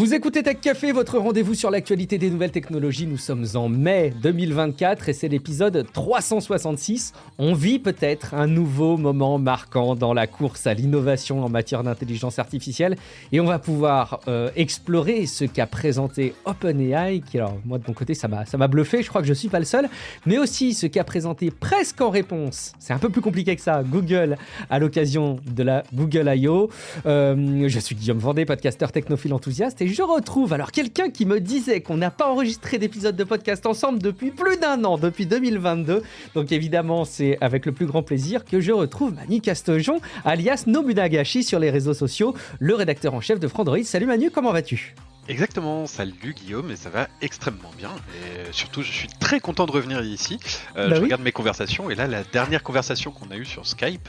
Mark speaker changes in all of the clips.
Speaker 1: Vous écoutez Tech Café, votre rendez-vous sur l'actualité des nouvelles technologies. Nous sommes en mai 2024 et c'est l'épisode 366. On vit peut-être un nouveau moment marquant dans la course à l'innovation en matière d'intelligence artificielle et on va pouvoir explorer ce qu'a présenté OpenAI, qui, alors moi de mon côté ça m'a bluffé, je crois que je suis pas le seul, mais aussi ce qu'a présenté presque en réponse, c'est un peu plus compliqué que ça, Google à l'occasion de la Google I.O. Je suis Guillaume Vendée, podcasteur technophile enthousiaste, et je retrouve alors quelqu'un qui me disait qu'on n'a pas enregistré d'épisode de podcast ensemble depuis plus d'un an, depuis 2022. Donc évidemment, c'est avec le plus grand plaisir que je retrouve Manu Castejon, alias Nobunagashi sur les réseaux sociaux, le rédacteur en chef de Frandroid. Salut Manu, comment vas-tu ?
Speaker 2: Exactement, salut Guillaume, et ça va extrêmement bien, et surtout je suis très content de revenir ici. Je regarde mes conversations, et là la dernière conversation qu'on a eue sur Skype,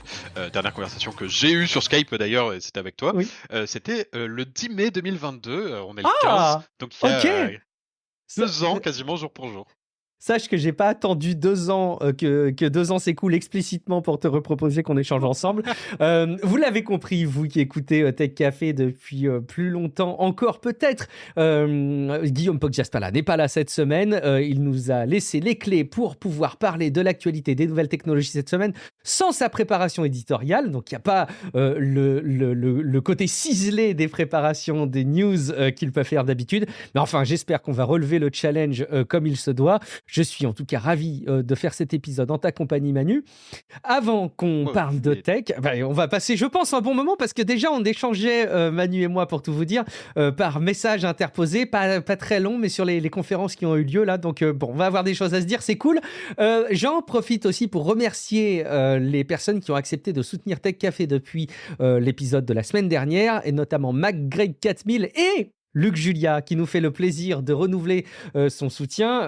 Speaker 2: dernière conversation que j'ai eue sur Skype d'ailleurs, et c'était avec toi, c'était le 10 mai 2022, on est le 15, donc il y a 2 ans quasiment jour pour jour.
Speaker 1: Sache que j'ai pas attendu 2 ans que 2 ans s'écoulent explicitement pour te reproposer qu'on échange ensemble. Vous l'avez compris, vous qui écoutez Tech Café depuis plus longtemps encore peut-être. Guillaume Poggiaspala n'est pas là cette semaine. Il nous a laissé les clés pour pouvoir parler de l'actualité des nouvelles technologies cette semaine sans sa préparation éditoriale. Donc il n'y a pas le côté ciselé des préparations des news qu'il peut faire d'habitude. Mais enfin, j'espère qu'on va relever le challenge comme il se doit. Je suis en tout cas ravi de faire cet épisode en ta compagnie, Manu. Avant qu'on parle de tech, on va passer, je pense, un bon moment parce que déjà on échangeait, Manu et moi, pour tout vous dire, par message interposé, pas très long, mais sur les conférences qui ont eu lieu là. Donc on va avoir des choses à se dire, c'est cool. J'en profite aussi pour remercier les personnes qui ont accepté de soutenir Tech Café depuis l'épisode de la semaine dernière, et notamment MacGreg4000 et Luc Julia, qui nous fait le plaisir de renouveler son soutien.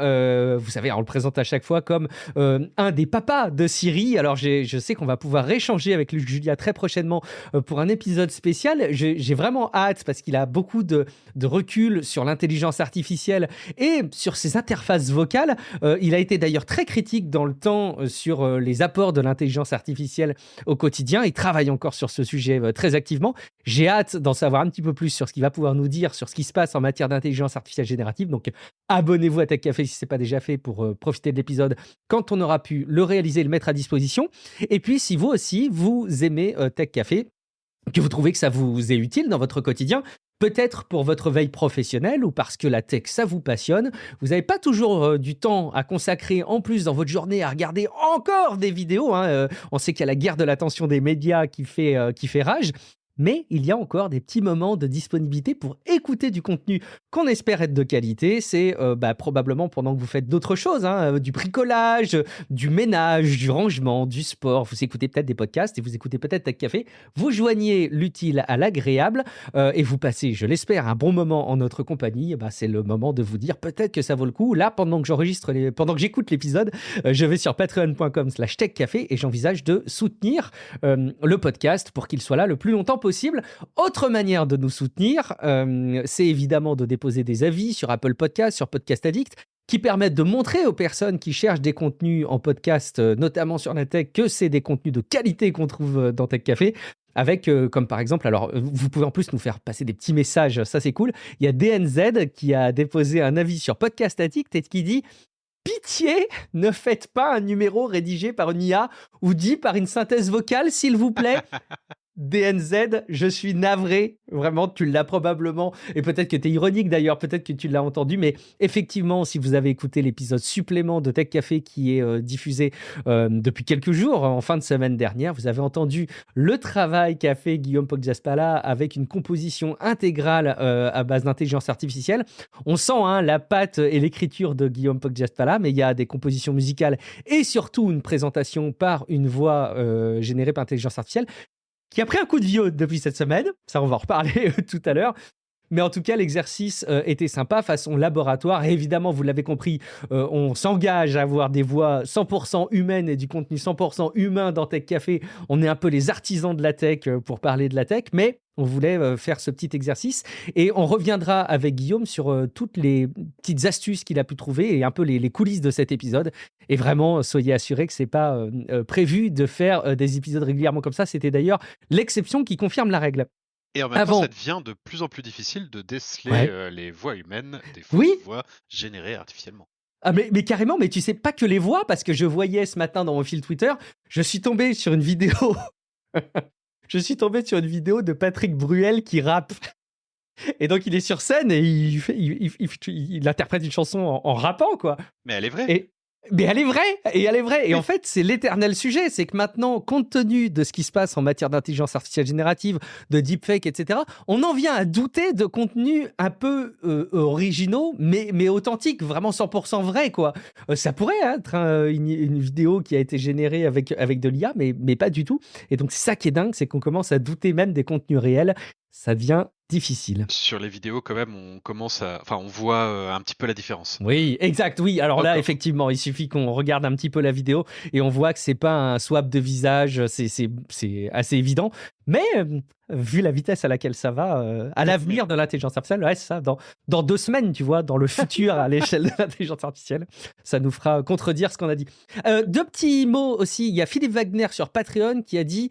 Speaker 1: Vous savez, on le présente à chaque fois comme un des papas de Siri. Alors, je sais qu'on va pouvoir échanger avec Luc Julia très prochainement pour un épisode spécial. J'ai vraiment hâte parce qu'il a beaucoup de recul sur l'intelligence artificielle et sur ses interfaces vocales. Il a été d'ailleurs très critique dans le temps sur les apports de l'intelligence artificielle au quotidien. Il travaille encore sur ce sujet très activement. J'ai hâte d'en savoir un petit peu plus sur ce qu'il va pouvoir nous dire sur ce qui se passe en matière d'intelligence artificielle générative. Donc, abonnez-vous à Tech Café si ce n'est pas déjà fait pour profiter de l'épisode quand on aura pu le réaliser et le mettre à disposition. Et puis, si vous aussi, vous aimez Tech Café, que vous trouvez que ça vous est utile dans votre quotidien, peut-être pour votre veille professionnelle ou parce que la tech, ça vous passionne, vous n'avez pas toujours du temps à consacrer en plus dans votre journée à regarder encore des vidéos. On sait qu'il y a la guerre de l'attention des médias qui fait rage. Mais il y a encore des petits moments de disponibilité pour écouter du contenu qu'on espère être de qualité. C'est probablement pendant que vous faites d'autres choses, du bricolage, du ménage, du rangement, du sport. Vous écoutez peut-être des podcasts et vous écoutez peut-être Tech Café. Vous joignez l'utile à l'agréable et vous passez, je l'espère, un bon moment en notre compagnie. C'est le moment de vous dire peut-être que ça vaut le coup. Là, pendant que j'écoute l'épisode, je vais sur patreon.com/techcafé et j'envisage de soutenir le podcast pour qu'il soit là le plus longtemps possible. Autre manière de nous soutenir, c'est évidemment de déposer des avis sur Apple Podcasts, sur Podcast Addict, qui permettent de montrer aux personnes qui cherchent des contenus en podcast, notamment sur la tech, que c'est des contenus de qualité qu'on trouve dans Tech Café. Avec, comme par exemple, alors vous pouvez en plus nous faire passer des petits messages, ça c'est cool. Il y a DNZ qui a déposé un avis sur Podcast Addict et qui dit: pitié, ne faites pas un numéro rédigé par une IA ou dit par une synthèse vocale, s'il vous plaît. DNZ, je suis navré, vraiment, tu l'as probablement, et peut-être que tu es ironique d'ailleurs, peut-être que tu l'as entendu, mais effectivement, si vous avez écouté l'épisode supplément de Tech Café qui est diffusé depuis quelques jours, en fin de semaine dernière, vous avez entendu le travail qu'a fait Guillaume Poggiaspala avec une composition intégrale à base d'intelligence artificielle. On sent la patte et l'écriture de Guillaume Poggiaspala, mais il y a des compositions musicales et surtout une présentation par une voix générée par intelligence artificielle qui a pris un coup de vieux depuis cette semaine. Ça, on va en reparler tout à l'heure. Mais en tout cas, l'exercice était sympa, façon laboratoire. Et évidemment, vous l'avez compris, on s'engage à avoir des voix 100% humaines et du contenu 100% humain dans Tech Café. On est un peu les artisans de la tech pour parler de la tech, mais on voulait faire ce petit exercice. Et on reviendra avec Guillaume sur toutes les petites astuces qu'il a pu trouver et un peu les coulisses de cet épisode. Et vraiment, soyez assurés que ce n'est pas prévu de faire des épisodes régulièrement comme ça. C'était d'ailleurs l'exception qui confirme la règle.
Speaker 2: Et en même temps, ça
Speaker 1: Avant,
Speaker 2: devient de plus en plus difficile de déceler
Speaker 1: ouais.
Speaker 2: les voix humaines des
Speaker 1: Oui,
Speaker 2: fausses voix générées artificiellement.
Speaker 1: ah mais carrément, mais tu sais pas que les voix, parce que je voyais ce matin dans mon fil Twitter, je suis tombé sur une vidéo, je suis tombé sur une vidéo de Patrick Bruel qui rappe. Et donc il est sur scène et il interprète une chanson en rappant, quoi.
Speaker 2: Mais elle est vraie.
Speaker 1: Et mais elle est vraie, et elle est vraie. Et en fait, c'est l'éternel sujet, c'est que maintenant, compte tenu de ce qui se passe en matière d'intelligence artificielle générative, de deepfake, etc., on en vient à douter de contenus un peu originaux, mais authentiques, vraiment 100% vrais, quoi. Ça pourrait être une vidéo qui a été générée avec de l'IA, mais pas du tout. Et donc, c'est ça qui est dingue, c'est qu'on commence à douter même des contenus réels. Ça devient difficile.
Speaker 2: Sur les vidéos, quand même, on voit un petit peu la différence.
Speaker 1: Oui, exact, oui. Alors là,
Speaker 2: Encore.
Speaker 1: effectivement, il suffit qu'on regarde un petit peu la vidéo et on voit que c'est pas un swap de visage, c'est assez évident. Mais vu la vitesse à laquelle ça va, à l'avenir de l'intelligence artificielle, ouais, c'est ça, dans 2 semaines, tu vois, dans le futur à l'échelle de l'intelligence artificielle, ça nous fera contredire ce qu'on a dit. 2 petits mots aussi, il y a Philippe Wagner sur Patreon qui a dit,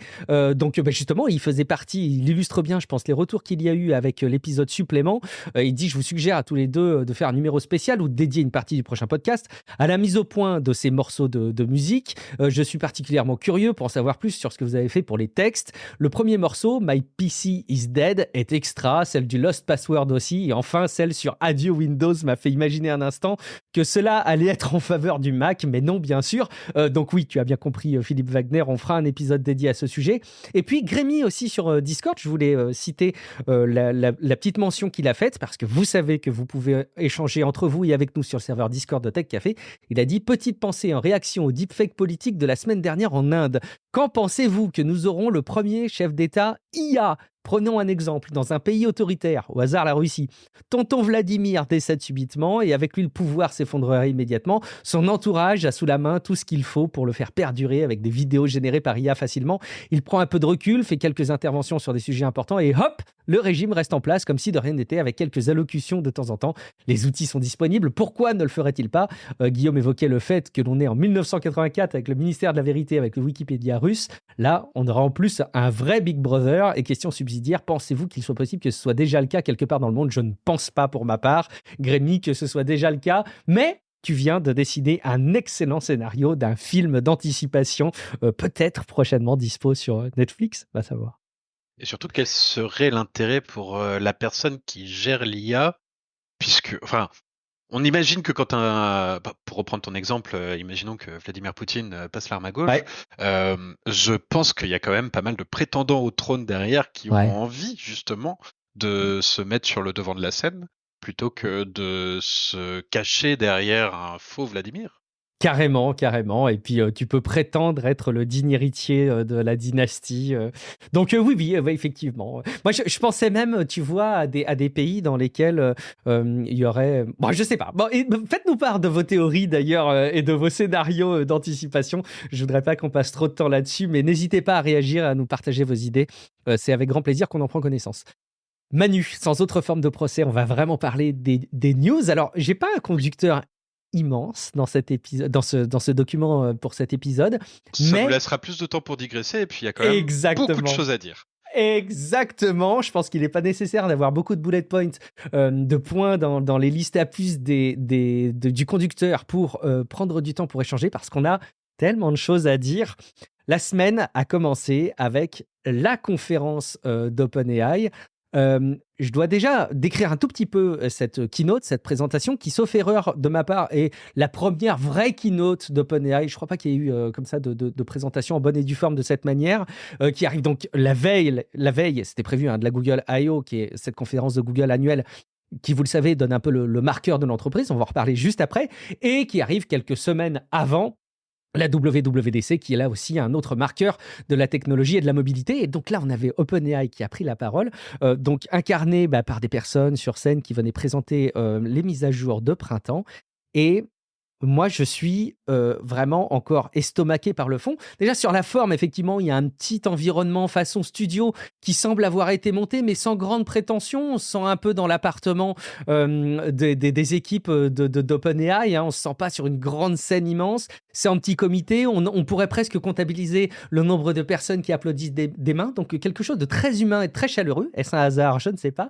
Speaker 1: justement, il faisait partie, il illustre bien, je pense, les retours qu'il y a eu avec l'épisode supplément. Il dit, je vous suggère à tous les deux de faire un numéro spécial ou de dédier une partie du prochain podcast à la mise au point de ces morceaux de musique. Je suis particulièrement curieux pour en savoir plus sur ce que vous avez fait pour les textes. Le premier morceau, My PC is Dead, est extra, celle du Lost Password aussi, et enfin celle sur Adieu Windows m'a fait imaginer un instant que cela allait être en faveur du Mac, mais non, bien sûr. Donc oui, tu as bien compris, Philippe Wagner, on fera un épisode dédié à ce sujet. Et puis Grémy aussi sur Discord, je voulais citer la petite mention qu'il a faite, parce que vous savez que vous pouvez échanger entre vous et avec nous sur le serveur Discord de Tech Café. Il a dit, petite pensée en réaction au deepfake politique de la semaine dernière en Inde. Quand pensez-vous que nous aurons le premier chef d'État IA ? Prenons un exemple, dans un pays autoritaire, au hasard la Russie. Tonton Vladimir décède subitement et avec lui le pouvoir s'effondrerait immédiatement. Son entourage a sous la main tout ce qu'il faut pour le faire perdurer avec des vidéos générées par IA facilement. Il prend un peu de recul, fait quelques interventions sur des sujets importants et hop, le régime reste en place comme si de rien n'était, avec quelques allocutions de temps en temps. Les outils sont disponibles, pourquoi ne le ferait-il pas ? Guillaume évoquait le fait que l'on est en 1984 avec le ministère de la Vérité, avec le Wikipédia russe. Là, on aura en plus un vrai Big Brother. Et question subsidiaire, pensez-vous qu'il soit possible que ce soit déjà le cas quelque part dans le monde ? Je ne pense pas pour ma part, Grémy, que ce soit déjà le cas, mais tu viens de décider un excellent scénario d'un film d'anticipation, peut-être prochainement dispo sur Netflix, va savoir.
Speaker 2: Et surtout, quel serait l'intérêt pour la personne qui gère l'IA, puisque, enfin, on imagine que pour reprendre ton exemple, imaginons que Vladimir Poutine passe l'arme à gauche.
Speaker 1: Ouais.
Speaker 2: Je pense qu'il y a quand même pas mal de prétendants au trône derrière qui ont envie justement de se mettre sur le devant de la scène plutôt que de se cacher derrière un faux Vladimir.
Speaker 1: Carrément, carrément. Et puis, tu peux prétendre être le digne héritier de la dynastie. Donc, oui, effectivement. Moi, je pensais même, tu vois, à des pays dans lesquels il y aurait... Bon, je sais pas. Bon, faites-nous part de vos théories, d'ailleurs, et de vos scénarios d'anticipation. Je voudrais pas qu'on passe trop de temps là-dessus, mais n'hésitez pas à réagir, à nous partager vos idées. C'est avec grand plaisir qu'on en prend connaissance. Manu, sans autre forme de procès, on va vraiment parler des news. Alors, j'ai pas un conducteur immense dans cet épisode, dans ce document pour cet épisode.
Speaker 2: Ça vous laissera plus de temps pour digresser et puis il y a quand même beaucoup de choses à dire.
Speaker 1: Exactement, je pense qu'il n'est pas nécessaire d'avoir beaucoup de bullet points, de points dans les listes à puces du conducteur pour prendre du temps pour échanger, parce qu'on a tellement de choses à dire. La semaine a commencé avec la conférence d'OpenAI. Je dois déjà décrire un tout petit peu cette keynote, cette présentation, qui, sauf erreur de ma part, est la première vraie keynote d'OpenAI. Je ne crois pas qu'il y ait eu comme ça de présentation en bonne et due forme de cette manière, qui arrive donc la veille, c'était prévu, de la Google I.O., qui est cette conférence de Google annuelle, qui, vous le savez, donne un peu le marqueur de l'entreprise. On va en reparler juste après, et qui arrive quelques semaines avant la WWDC, qui est là aussi un autre marqueur de la technologie et de la mobilité. Et donc là, on avait OpenAI qui a pris la parole, donc incarné par des personnes sur scène qui venaient présenter les mises à jour de printemps. Et moi, je suis vraiment encore estomaqué par le fond. Déjà, sur la forme, effectivement, il y a un petit environnement façon studio qui semble avoir été monté, mais sans grande prétention. On se sent un peu dans l'appartement des équipes d'OpenAI. Hein. On ne se sent pas sur une grande scène immense. C'est en petit comité. On pourrait presque comptabiliser le nombre de personnes qui applaudissent des mains. Donc, quelque chose de très humain et de très chaleureux. Est-ce un hasard? Je ne sais pas.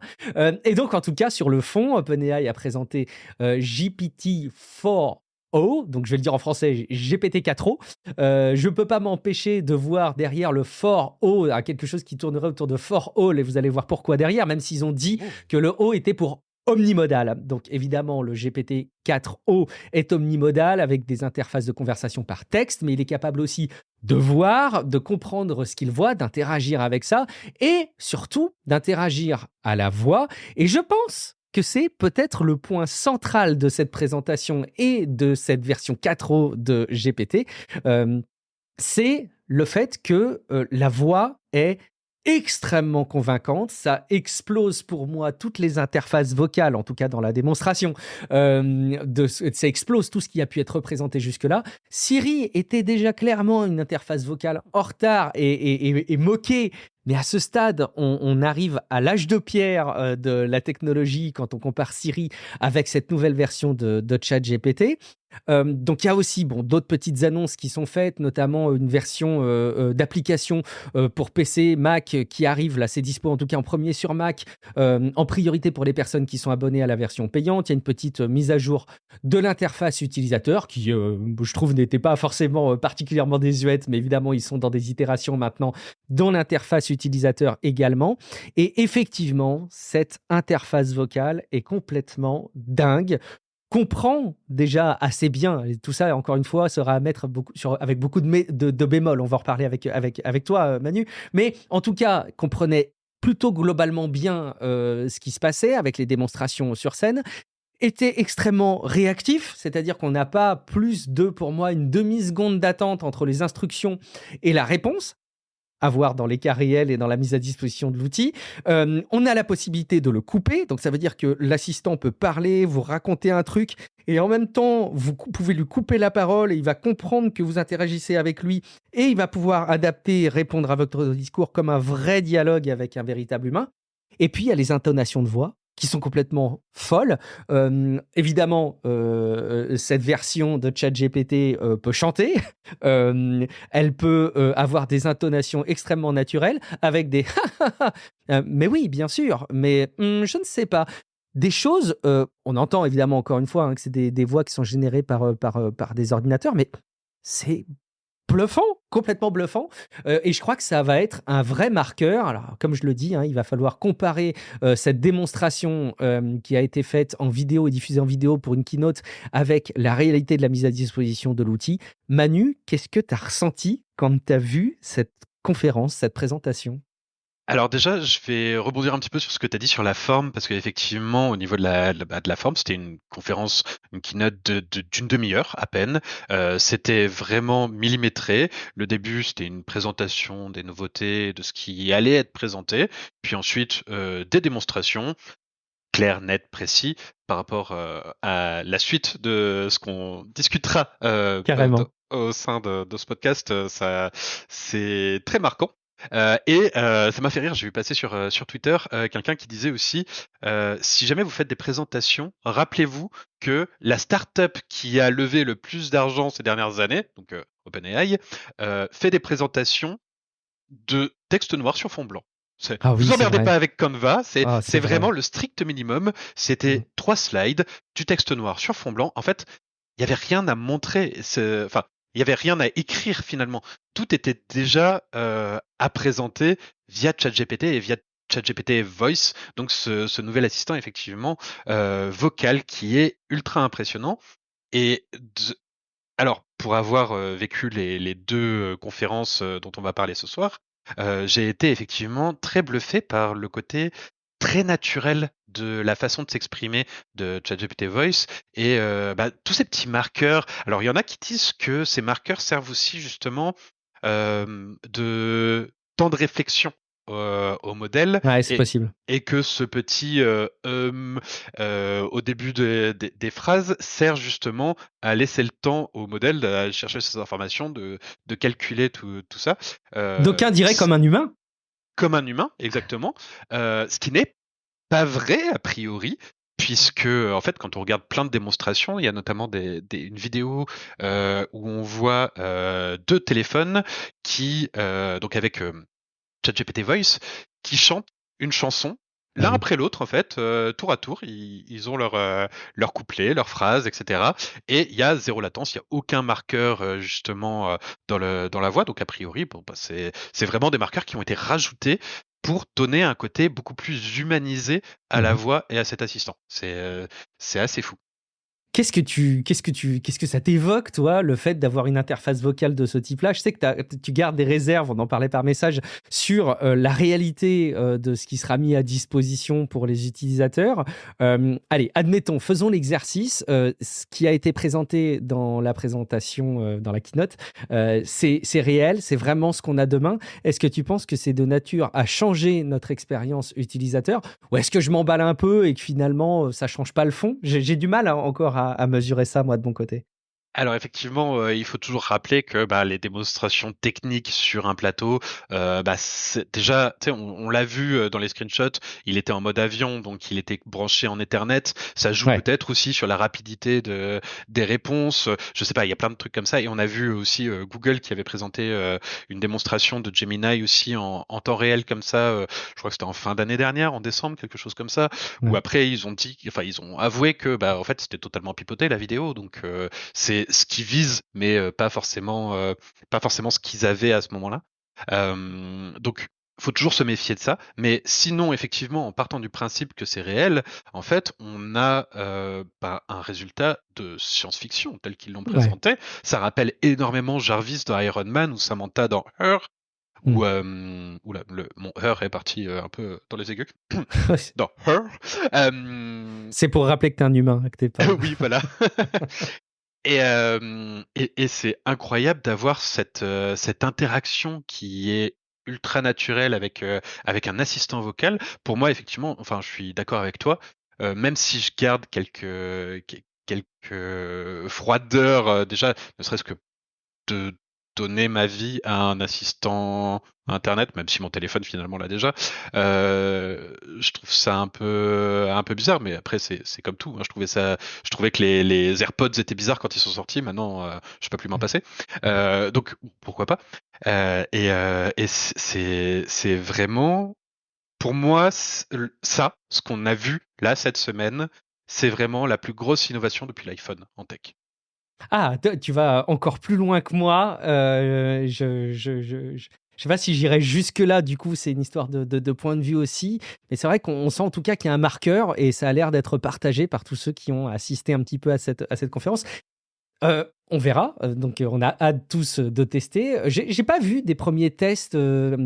Speaker 1: Et donc, en tout cas, sur le fond, OpenAI a présenté GPT-4 O, donc je vais le dire en français, GPT-4O. Je ne peux pas m'empêcher de voir derrière le for O quelque chose qui tournerait autour de for all, et vous allez voir pourquoi derrière, même s'ils ont dit que le O était pour omnimodal. Donc évidemment, le GPT-4O est omnimodal avec des interfaces de conversation par texte, mais il est capable aussi de voir, de comprendre ce qu'il voit, d'interagir avec ça, et surtout d'interagir à la voix. Et je pense que c'est peut-être le point central de cette présentation et de cette version 4.0 de GPT, c'est le fait que la voix est extrêmement convaincante. Ça explose pour moi toutes les interfaces vocales, en tout cas dans la démonstration. Ça explose tout ce qui a pu être représenté jusque-là. Siri était déjà clairement une interface vocale en retard et moquée. Mais à ce stade, on arrive à l'âge de pierre de la technologie quand on compare Siri avec cette nouvelle version de ChatGPT. Donc il y a aussi d'autres petites annonces qui sont faites, notamment une version d'application pour PC, Mac qui arrive, là c'est dispo en tout cas en premier sur Mac, en priorité pour les personnes qui sont abonnées à la version payante. Il y a une petite mise à jour de l'interface utilisateur qui, je trouve, n'était pas forcément particulièrement désuète, mais évidemment ils sont dans des itérations maintenant dans l'interface utilisateur également. Et effectivement, cette interface vocale est complètement dingue. Comprend déjà assez bien, et tout ça encore une fois sera à mettre avec beaucoup de bémols, on va en reparler avec toi Manu, mais en tout cas comprenait plutôt globalement bien ce qui se passait avec les démonstrations sur scène, était extrêmement réactif, c'est-à-dire qu'on n'a pas plus de, pour moi, une demi-seconde d'attente entre les instructions et la réponse, à voir dans les cas réels et dans la mise à disposition de l'outil. On a la possibilité de le couper, donc ça veut dire que l'assistant peut parler, vous raconter un truc, et en même temps, vous pouvez lui couper la parole, et il va comprendre que vous interagissez avec lui, et il va pouvoir adapter et répondre à votre discours comme un vrai dialogue avec un véritable humain. Et puis, il y a les intonations de voix, qui sont complètement folles. Évidemment, cette version de ChatGPT peut chanter. Elle peut avoir des intonations extrêmement naturelles avec des mais oui, bien sûr, mais je ne sais pas. Des choses, on entend évidemment encore une fois que c'est des voix qui sont générées par des ordinateurs, mais c'est bluffant, complètement bluffant. Et je crois que ça va être un vrai marqueur. Alors, comme je le dis, il va falloir comparer cette démonstration qui a été faite en vidéo et diffusée en vidéo pour une keynote avec la réalité de la mise à disposition de l'outil. Manu, qu'est-ce que tu as ressenti quand tu as vu cette conférence, cette présentation?
Speaker 2: Alors déjà, je vais rebondir un petit peu sur ce que tu as dit sur la forme, parce qu'effectivement, au niveau de la forme, c'était une conférence, une keynote d'une demi-heure à peine. C'était vraiment millimétré. Le début, c'était une présentation des nouveautés, de ce qui allait être présenté, puis ensuite des démonstrations claires, nettes, précis, par rapport à la suite de ce qu'on discutera
Speaker 1: Carrément.
Speaker 2: au sein de ce podcast. Ça, c'est très marquant. Ça m'a fait rire, j'ai vu passer sur Twitter quelqu'un qui disait aussi si jamais vous faites des présentations, rappelez-vous que la startup qui a levé le plus d'argent ces dernières années, donc OpenAI, fait des présentations de texte noir sur fond blanc.
Speaker 1: Ah oui,
Speaker 2: Vous
Speaker 1: c'est
Speaker 2: emmerdez
Speaker 1: vrai.
Speaker 2: pas avec Canva, c'est
Speaker 1: C'est
Speaker 2: vraiment
Speaker 1: vrai.
Speaker 2: le strict minimum. C'était 3 slides, du texte noir sur fond blanc. En fait, il y avait rien à montrer. Enfin, il y avait rien à écrire finalement. Tout était déjà à présenter via ChatGPT et via ChatGPT Voice. Donc ce nouvel assistant effectivement vocal qui est ultra impressionnant. Et alors pour avoir vécu les deux conférences dont on va parler ce soir, j'ai été effectivement très bluffé par le côté très naturel de la façon de s'exprimer de ChatGPT Voice et tous ces petits marqueurs. Alors il y en a qui disent que ces marqueurs servent aussi justement de temps de réflexion au modèle
Speaker 1: Ouais, c'est possible.
Speaker 2: et que ce petit au début des phrases sert justement à laisser le temps au modèle d'aller chercher ces informations, de calculer tout ça.
Speaker 1: D'aucuns diraient comme un humain.
Speaker 2: Comme un humain, exactement. Ce qui n'est pas vrai a priori, puisque en fait, quand on regarde plein de démonstrations, il y a notamment une vidéo où on voit deux téléphones qui, donc avec ChatGPT Voice, qui chantent une chanson.
Speaker 1: Ah
Speaker 2: L'un
Speaker 1: oui.
Speaker 2: après l'autre, en fait, tour à tour, ils ont leur couplet, leurs phrases, etc. Et il y a zéro latence, il n'y a aucun marqueur justement dans la voix. Donc a priori, bon, bah, c'est vraiment des marqueurs qui ont été rajoutés pour donner un côté beaucoup plus humanisé à la
Speaker 1: Mhm.
Speaker 2: voix et à cet assistant. C'est assez fou.
Speaker 1: Qu'est-ce que ça t'évoque, toi, le fait d'avoir une interface vocale de ce type-là? Je sais que tu gardes des réserves, on en parlait par message, sur la réalité de ce qui sera mis à disposition pour les utilisateurs. Allez, admettons, faisons l'exercice. Ce qui a été présenté dans la présentation, dans la keynote, c'est réel, c'est vraiment ce qu'on a demain. Est-ce que tu penses que c'est de nature à changer notre expérience utilisateur? Ou est-ce que je m'emballe un peu et que finalement, ça change pas le fond? J'ai du mal encore à mesurer ça, moi, de mon côté.
Speaker 2: Alors effectivement, il faut toujours rappeler que bah, les démonstrations techniques sur un plateau, bah, déjà, tu sais, on l'a vu dans les screenshots, il était en mode avion, donc il était branché en Ethernet. Ça joue
Speaker 1: Ouais.
Speaker 2: peut-être aussi sur la rapidité des réponses. Je sais pas, il y a plein de trucs comme ça. Et on a vu aussi Google qui avait présenté une démonstration de Gemini aussi en temps réel comme ça. Je crois que c'était en fin d'année dernière, en décembre, quelque chose comme ça. Où
Speaker 1: Ouais.
Speaker 2: après ils ont dit, enfin ils ont avoué que bah en fait c'était totalement pipoté la vidéo, donc c'est ce qu'ils visent, mais pas forcément ce qu'ils avaient à ce moment-là. Donc, faut toujours se méfier de ça. Mais sinon, effectivement, en partant du principe que c'est réel, en fait, on a bah, un résultat de science-fiction tel qu'ils l'ont
Speaker 1: Ouais.
Speaker 2: présenté. Ça rappelle énormément Jarvis dans Iron Man ou Samantha dans Her.
Speaker 1: Mm.
Speaker 2: Oula, mon Her est parti un peu dans les aigus. Dans Her.
Speaker 1: C'est pour rappeler que t'es un humain, que t'es pas.
Speaker 2: Oui, voilà. Et c'est incroyable d'avoir cette interaction qui est ultra naturelle avec un assistant vocal. Pour moi, effectivement, enfin, je suis d'accord avec toi. Même si je garde quelques froideurs, déjà, ne serait-ce que de donner ma vie à un assistant internet, même si mon téléphone finalement l'a déjà. Je trouve ça un peu bizarre, mais après c'est comme tout, hein. Je trouvais que les AirPods étaient bizarres quand ils sont sortis. Maintenant, je peux plus m'en passer. Donc pourquoi pas. Et c'est vraiment pour moi ça, ce qu'on a vu là cette semaine, c'est vraiment la plus grosse innovation depuis l'iPhone en tech.
Speaker 1: Ah, tu vas encore plus loin que moi. Je sais pas si j'irai jusque-là, du coup, c'est une histoire de point de vue aussi. Mais c'est vrai qu'on sent en tout cas qu'il y a un marqueur et ça a l'air d'être partagé par tous ceux qui ont assisté un petit peu à cette conférence. On verra. Donc, on a hâte tous de tester. J'ai pas vu des premiers tests,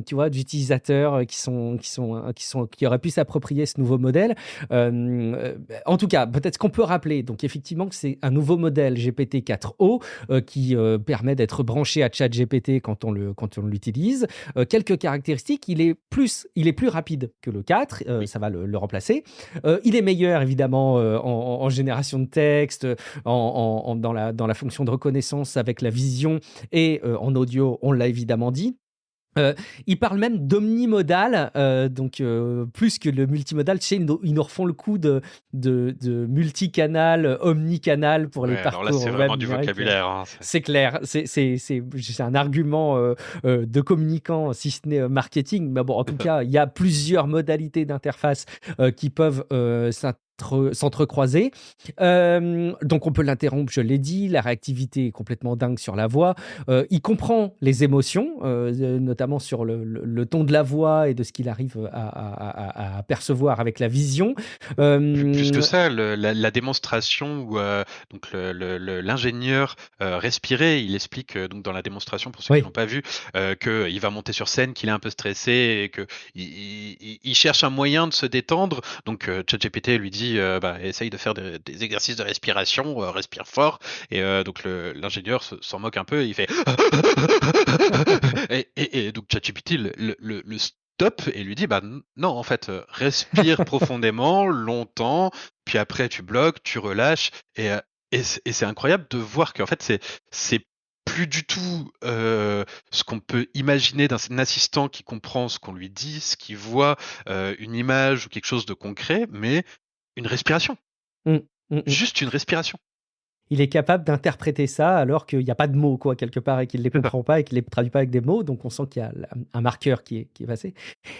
Speaker 1: tu vois, d'utilisateurs qui auraient pu s'approprier ce nouveau modèle. En tout cas, peut-être ce qu'on peut rappeler. Donc, effectivement, que c'est un nouveau modèle GPT-4o qui permet d'être branché à ChatGPT quand on l'utilise. Quelques caractéristiques. Il est plus rapide que le 4.
Speaker 2: Oui.
Speaker 1: Ça va le remplacer. Il est meilleur, évidemment, en génération de texte, dans la fonction de reconnaissance avec la vision et en audio, on l'a évidemment dit. Ils parlent même d'omnimodal, donc plus que le multimodal. Tu sais, ils nous refont le coup de multicanal, omnicanal pour les
Speaker 2: Ouais, alors là, c'est
Speaker 1: parcours web
Speaker 2: vraiment du
Speaker 1: numériques.
Speaker 2: vocabulaire, hein,
Speaker 1: C'est clair, c'est un argument de communicant, si ce n'est marketing. Mais bon, en tout cas, il y a plusieurs modalités d'interface qui peuvent s'entrecroiser. Donc, on peut l'interrompre, je l'ai dit. La réactivité est complètement dingue sur la voix. Il comprend les émotions, notamment sur le ton de la voix et de ce qu'il arrive à percevoir avec la vision.
Speaker 2: Plus que ça, la démonstration où donc l'ingénieur respirait, il explique donc dans la démonstration pour ceux qui
Speaker 1: Oui.
Speaker 2: l'ont pas vu qu'il va monter sur scène, qu'il est un peu stressé et que il cherche un moyen de se détendre. Donc ChatGPT lui dit bah, essaye de faire des exercices de respiration, respire fort. Et donc l'ingénieur s'en moque un peu et il fait et donc ChatGPT le top et lui dit bah non en fait respire profondément longtemps puis après tu bloques tu relâches et c'est incroyable de voir qu'en fait c'est plus du tout ce qu'on peut imaginer d'un assistant qui comprend ce qu'on lui dit, ce qu'il voit, une image ou quelque chose de concret, mais une respiration,
Speaker 1: Mm, mm, mm.
Speaker 2: juste une respiration.
Speaker 1: Il est capable d'interpréter ça alors qu'il n'y a pas de mots, quoi, quelque part, et qu'il ne les comprend pas et qu'il ne les traduit pas avec des mots. Donc, on sent qu'il y a un marqueur qui est passé.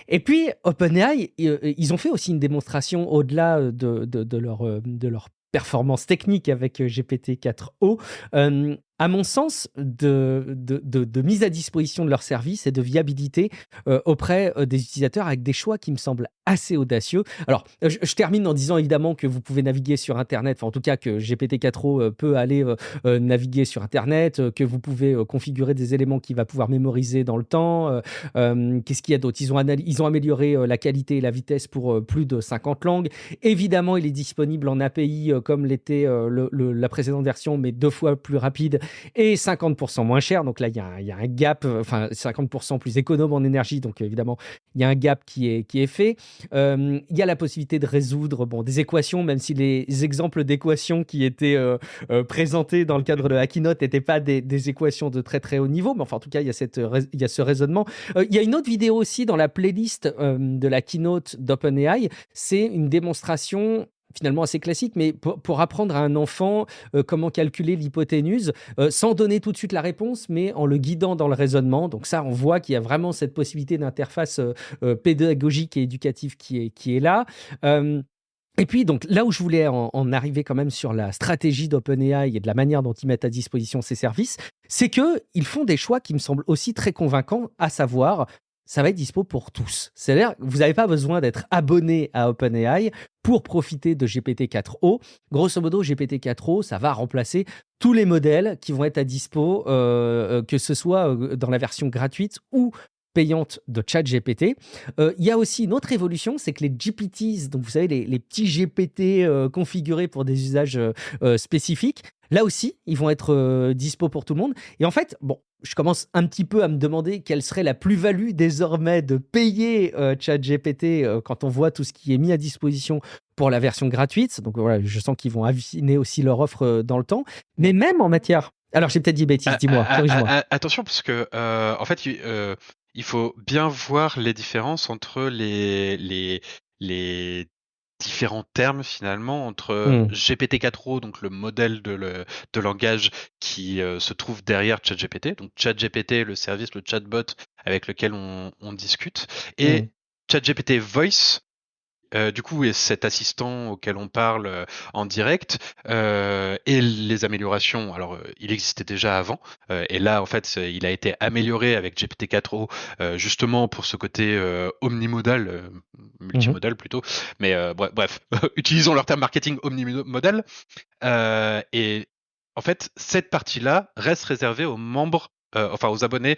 Speaker 1: Et puis, OpenAI, ils ont fait aussi une démonstration au-delà de leur performance technique avec GPT-4o. À mon sens, de mise à disposition de leur service et de viabilité auprès des utilisateurs avec des choix qui me semblent assez audacieux. Alors, je termine en disant évidemment que vous pouvez naviguer sur Internet, enfin en tout cas que GPT-4o peut aller naviguer sur Internet, que vous pouvez configurer des éléments qu'il va pouvoir mémoriser dans le temps. Qu'est-ce qu'il y a d'autre? Ils ont amélioré la qualité et la vitesse pour plus de 50 langues. Évidemment, il est disponible en API comme l'était la précédente version, mais 2 fois plus rapide et 50% moins cher. Donc là, il y a un gap, enfin 50% plus économe en énergie. Donc évidemment, il y a un gap qui est fait. Il y a la possibilité de résoudre des équations, même si les exemples d'équations qui étaient présentés dans le cadre de la keynote n'étaient pas des équations de très très haut niveau. Mais enfin, en tout cas, il y a ce raisonnement. Il y a une autre vidéo aussi dans la playlist de la keynote d'OpenAI. C'est une démonstration finalement assez classique, mais pour apprendre à un enfant comment calculer l'hypoténuse, sans donner tout de suite la réponse, mais en le guidant dans le raisonnement. Donc ça, on voit qu'il y a vraiment cette possibilité d'interface pédagogique et éducative qui est là. Et puis, donc, là où je voulais en arriver quand même sur la stratégie d'OpenAI et de la manière dont ils mettent à disposition ces services, c'est qu'ils font des choix qui me semblent aussi très convaincants, à savoir, ça va être dispo pour tous. C'est-à-dire, vous n'avez pas besoin d'être abonné à OpenAI pour profiter de GPT-4o. Grosso modo, GPT-4o, ça va remplacer tous les modèles qui vont être à dispo, que ce soit dans la version gratuite ou payante de ChatGPT. Il y a aussi une autre évolution, c'est que les GPTs, donc vous savez, les petits GPT configurés pour des usages spécifiques, là aussi, ils vont être dispo pour tout le monde. Et en fait, bon, je commence un petit peu à me demander quelle serait la plus-value désormais de payer ChatGPT quand on voit tout ce qui est mis à disposition pour la version gratuite. Donc voilà, je sens qu'ils vont affiner aussi leur offre dans le temps. Mais même en matière... Alors, j'ai peut-être dit bêtises, dis-moi, corrige-moi.
Speaker 2: Attention, parce que en fait, il faut bien voir les différences entre les différents termes finalement entre GPT-4o, donc le modèle de langage qui se trouve derrière ChatGPT, donc ChatGPT, le service, le chatbot avec lequel on discute, et ChatGPT Voice. Du coup, et cet assistant auquel on parle en direct et les améliorations. Alors, il existait déjà avant, et là, en fait, il a été amélioré avec GPT-4o justement pour ce côté omnimodal, multimodal plutôt. Mais bref, utilisons leur terme marketing omnimodal. Et en fait, cette partie-là reste réservée aux membres, enfin aux abonnés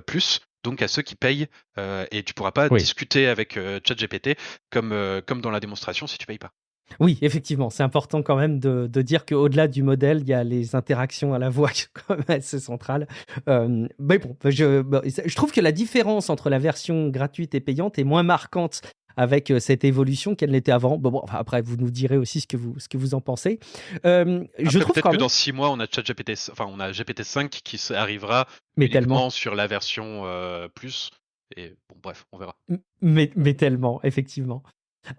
Speaker 2: plus. Donc à ceux qui payent, et tu pourras pas discuter avec ChatGPT comme dans la démonstration si tu payes pas.
Speaker 1: Oui, effectivement, c'est important quand même de dire qu'au-delà du modèle, il y a les interactions à la voix qui sont quand même assez centrales. Mais bon, je trouve que la différence entre la version gratuite et payante est moins marquante avec cette évolution qu'elle l'était avant. Enfin, après, vous nous direz aussi ce que vous en pensez. Je trouve
Speaker 2: peut-être que dans 6 mois, on a on a GPT-5 qui arrivera uniquement sur la version plus. Et bon, bref, on verra.
Speaker 1: Mais tellement, effectivement.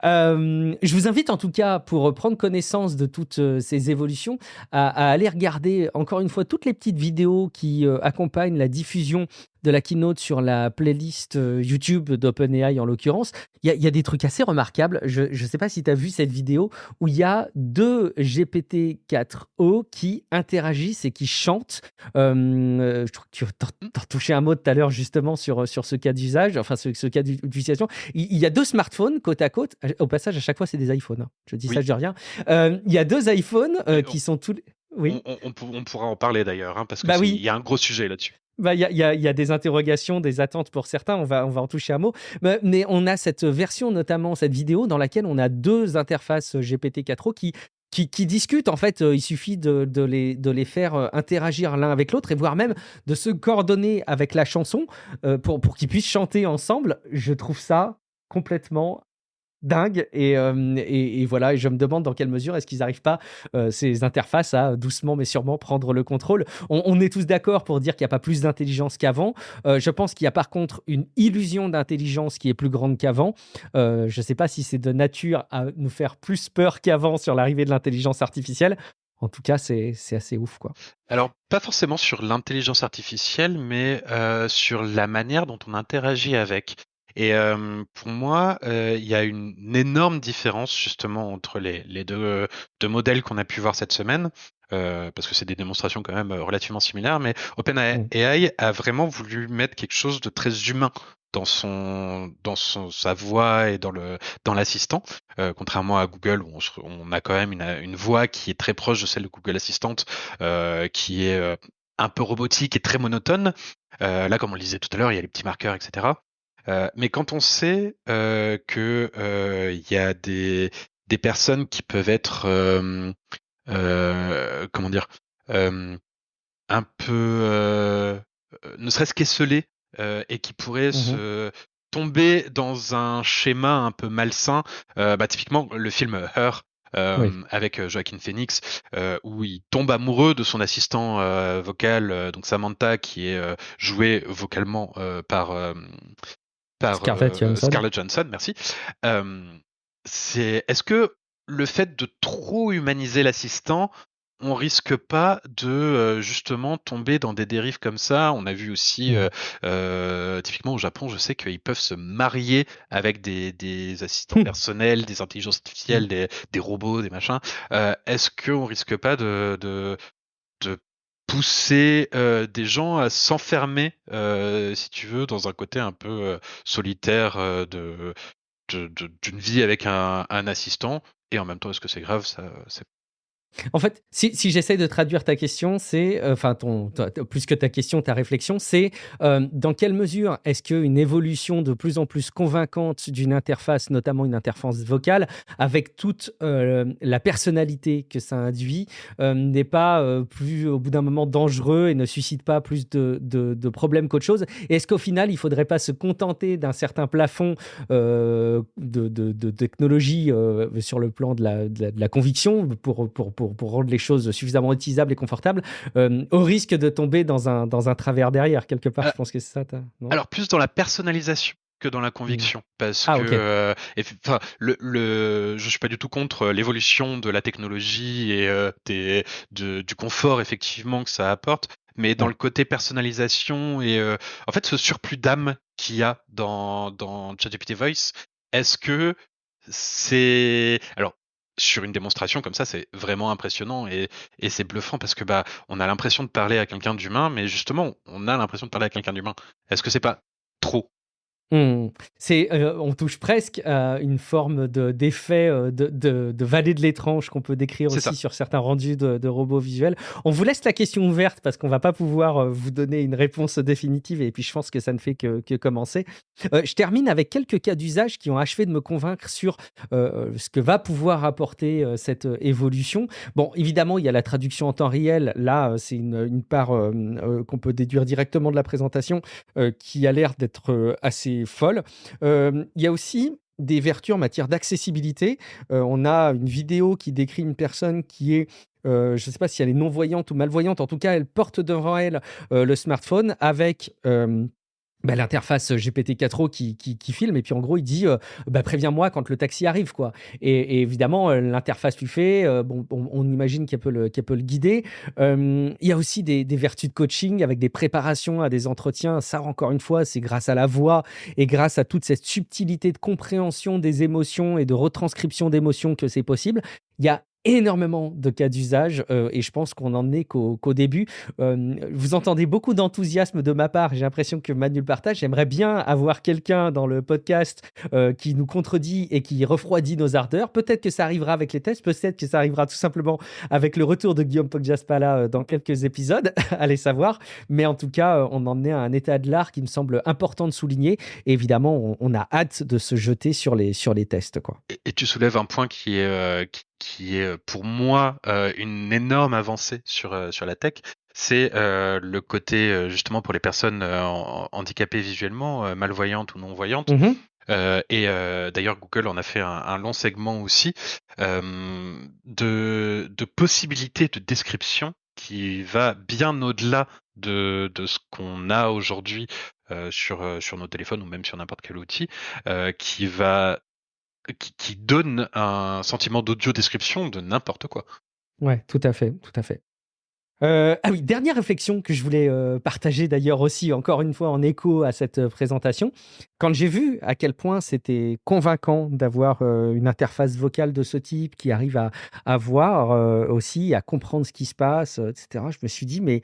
Speaker 1: Je vous invite en tout cas, pour prendre connaissance de toutes ces évolutions, à aller regarder encore une fois toutes les petites vidéos qui accompagnent la diffusion de la keynote sur la playlist YouTube d'OpenAI en l'occurrence. Il y a des trucs assez remarquables. Je ne sais pas si tu as vu cette vidéo où il y a 2 GPT-4o qui interagissent et qui chantent. Je trouve que tu as touché un mot tout à l'heure justement sur ce cas d'usage, enfin ce cas d'utilisation. Il y a 2 smartphones côte à côte. Au passage, à chaque fois, c'est des iPhones. Hein. Je dis ça, je dis rien. Il y a 2 iPhones qui sont tous... Oui.
Speaker 2: On pourra en parler d'ailleurs, hein, parce que y a un gros sujet là-dessus.
Speaker 1: Il y a des interrogations, des attentes pour certains, on va en toucher un mot. Mais on a cette version, notamment cette vidéo, dans laquelle on a 2 interfaces GPT-4o qui qui discutent. En fait, il suffit de les faire interagir l'un avec l'autre et voire même de se coordonner avec la chanson pour qu'ils puissent chanter ensemble. Je trouve ça complètement dingue et voilà, et je me demande dans quelle mesure est-ce qu'ils n'arrivent pas, ces interfaces, à doucement mais sûrement prendre le contrôle. On est tous d'accord pour dire qu'il n'y a pas plus d'intelligence qu'avant. Je pense qu'il y a par contre une illusion d'intelligence qui est plus grande qu'avant. Je ne sais pas si c'est de nature à nous faire plus peur qu'avant sur l'arrivée de l'intelligence artificielle. En tout cas, c'est assez ouf, quoi.
Speaker 2: Alors, pas forcément sur l'intelligence artificielle, mais sur la manière dont on interagit avec. Et pour moi, il y a une énorme différence justement entre les deux modèles qu'on a pu voir cette semaine, parce que c'est des démonstrations quand même relativement similaires, mais OpenAI a vraiment voulu mettre quelque chose de très humain dans sa voix et dans l'assistant, contrairement à Google où on a quand même une voix qui est très proche de celle de Google Assistant, qui est un peu robotique et très monotone. Là, comme on le disait tout à l'heure, il y a les petits marqueurs, etc. Mais quand on sait que il y a des personnes qui peuvent être comment dire un peu ne serait-ce qu'esselées et qui pourraient se tomber dans un schéma un peu malsain, typiquement le film Her avec Joaquin Phoenix, où il tombe amoureux de son assistant vocal, donc Samantha, qui est jouée vocalement par Scarlett Johansson, merci. Est-ce que le fait de trop humaniser l'assistant, on risque pas de justement tomber dans des dérives comme ça? On a vu aussi typiquement au Japon, je sais qu'ils peuvent se marier avec des assistants personnels, des intelligences artificielles, des robots, des machins. Est-ce qu'on risque pas de pousser des gens à s'enfermer, si tu veux, dans un côté un peu solitaire d'une vie avec un assistant, et en même temps, est-ce que c'est grave? Ça, c'est...
Speaker 1: En fait, si j'essaie de traduire ta question, c'est, enfin, plus que ta question, ta réflexion, c'est dans quelle mesure est-ce qu'une évolution de plus en plus convaincante d'une interface, notamment une interface vocale, avec toute la personnalité que ça induit, n'est pas plus, au bout d'un moment, dangereux et ne suscite pas plus de problèmes qu'autre chose? Et est-ce qu'au final, il ne faudrait pas se contenter d'un certain plafond de technologie sur le plan de la conviction pour rendre les choses suffisamment utilisables et confortables, au risque de tomber dans un travers derrière, quelque part? Je pense que c'est ça. Non ?
Speaker 2: Alors, plus dans la personnalisation que dans la conviction, parce que je suis pas du tout contre l'évolution de la technologie et du confort effectivement que ça apporte, mais dans le côté personnalisation et en fait ce surplus d'âme qu'il y a dans ChatGPT Voice, est-ce que c'est... Alors, sur une démonstration comme ça, c'est vraiment impressionnant et c'est bluffant parce que on a l'impression de parler à quelqu'un d'humain, mais justement, on a l'impression de parler à quelqu'un d'humain. Est-ce que c'est pas trop?
Speaker 1: On touche presque à une forme d'effet de vallée de l'étrange qu'on peut décrire aussi sur certains rendus de robots visuels. On vous laisse la question ouverte parce qu'on va pas pouvoir vous donner une réponse définitive et puis je pense que ça ne fait que commencer. Je termine avec quelques cas d'usage qui ont achevé de me convaincre sur ce que va pouvoir apporter cette évolution. Bon, évidemment, il y a la traduction en temps réel. Là, c'est une part qu'on peut déduire directement de la présentation qui a l'air d'être assez folle. Il y a aussi des vertus en matière d'accessibilité. On a une vidéo qui décrit une personne qui est je ne sais pas si elle est non-voyante ou malvoyante. En tout cas, elle porte devant elle le smartphone avec l'interface GPT-4o qui filme, et puis en gros il dit préviens-moi quand le taxi arrive, quoi. Et évidemment l'interface lui fait on imagine qu'elle peut le guider. Il y a aussi des vertus de coaching avec des préparations à des entretiens. Ça, encore une fois, c'est grâce à la voix et grâce à toute cette subtilité de compréhension des émotions et de retranscription d'émotions que c'est possible. Il y a énormément de cas d'usage et je pense qu'on n'en est qu'au début. Vous entendez beaucoup d'enthousiasme de ma part. J'ai l'impression que Manu le partage. J'aimerais bien avoir quelqu'un dans le podcast qui nous contredit et qui refroidit nos ardeurs. Peut-être que ça arrivera avec les tests. Peut-être que ça arrivera tout simplement avec le retour de Guillaume Poggiaspala dans quelques épisodes. Allez savoir. Mais en tout cas, on en est à un état de l'art qui me semble important de souligner. Et évidemment, on a hâte de se jeter sur les tests, quoi.
Speaker 2: Et tu soulèves un point qui qui est pour moi une énorme avancée sur la tech, c'est le côté justement pour les personnes handicapées visuellement, malvoyantes ou non-voyantes.
Speaker 1: Mhm.
Speaker 2: D'ailleurs, Google en a fait un long segment aussi de possibilités de description qui va bien au-delà de ce qu'on a aujourd'hui sur nos téléphones ou même sur n'importe quel outil, qui donne un sentiment d'audio description de n'importe quoi.
Speaker 1: Ouais, tout à fait, tout à fait. Ah oui, dernière réflexion que je voulais partager d'ailleurs aussi, encore une fois en écho à cette présentation. Quand j'ai vu à quel point c'était convaincant d'avoir une interface vocale de ce type qui arrive à voir aussi, à comprendre ce qui se passe, etc., je me suis dit, mais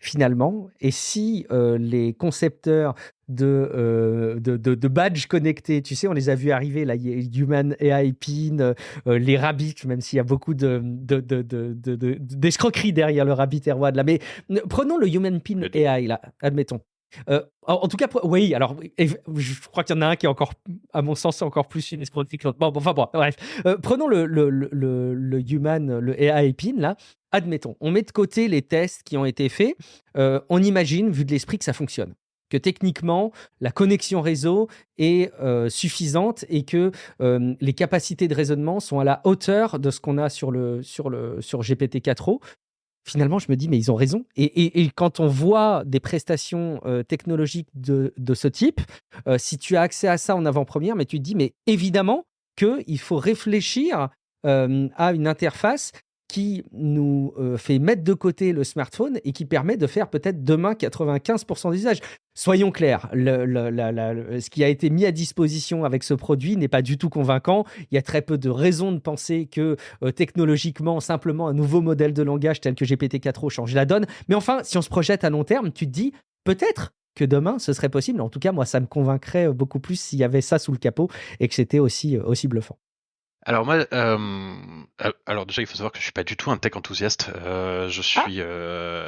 Speaker 1: finalement, et si les concepteurs de badges connectés, tu sais, on les a vus arriver, là, il y a Human AI Pin, les rabbits, même s'il y a beaucoup d'escroqueries derrière le rabbit AirWad, là. Mais prenons le Human Pin AI, là, admettons. En tout cas, oui, alors, je crois qu'il y en a un qui est encore, à mon sens, encore plus une escroquerie que l'autre. Bon, enfin, bon, bref. Prenons le Human, le AI Pin, là. Admettons, on met de côté les tests qui ont été faits. On imagine, vu de l'esprit, que ça fonctionne. Que techniquement, la connexion réseau est suffisante et que les capacités de raisonnement sont à la hauteur de ce qu'on a sur GPT-4o. Finalement, je me dis, mais ils ont raison. Et quand on voit des prestations technologiques de ce type, si tu as accès à ça en avant-première, mais tu te dis, mais évidemment qu'il faut réfléchir à une interface qui nous fait mettre de côté le smartphone et qui permet de faire peut-être demain 95% d'usage. Soyons clairs, ce qui a été mis à disposition avec ce produit n'est pas du tout convaincant. Il y a très peu de raisons de penser que technologiquement, simplement un nouveau modèle de langage tel que GPT-4o change la donne. Mais enfin, si on se projette à long terme, tu te dis peut-être que demain, ce serait possible. En tout cas, moi, ça me convaincrait beaucoup plus s'il y avait ça sous le capot et que c'était aussi bluffant.
Speaker 2: Alors moi, alors déjà il faut savoir que je suis pas du tout un tech enthousiaste. Je suis,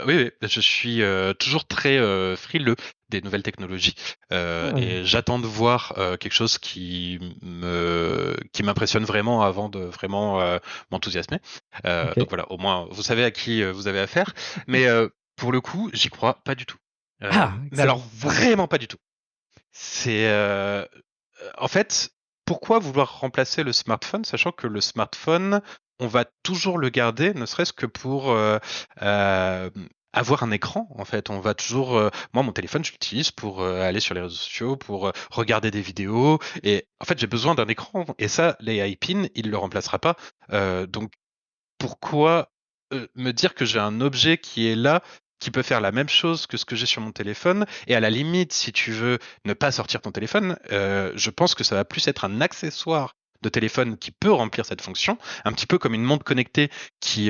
Speaker 2: oui, je suis toujours très frileux des nouvelles technologies et j'attends de voir quelque chose qui m'impressionne vraiment avant de vraiment m'enthousiasmer.
Speaker 1: Okay.
Speaker 2: Donc voilà, au moins vous savez à qui vous avez affaire. Mais pour le coup, j'y crois pas du tout. Mais alors vraiment pas du tout. C'est en fait, pourquoi vouloir remplacer le smartphone, sachant que le smartphone, on va toujours le garder, ne serait-ce que pour avoir un écran. En fait, on va toujours. Moi, mon téléphone, je l'utilise pour aller sur les réseaux sociaux, pour regarder des vidéos. Et en fait, j'ai besoin d'un écran. Et ça, les iPin, il le remplacera pas. Donc, pourquoi me dire que j'ai un objet qui est là, qui peut faire la même chose que ce que j'ai sur mon téléphone, et à la limite, si tu veux ne pas sortir ton téléphone, je pense que ça va plus être un accessoire de téléphone qui peut remplir cette fonction, un petit peu comme une montre connectée qui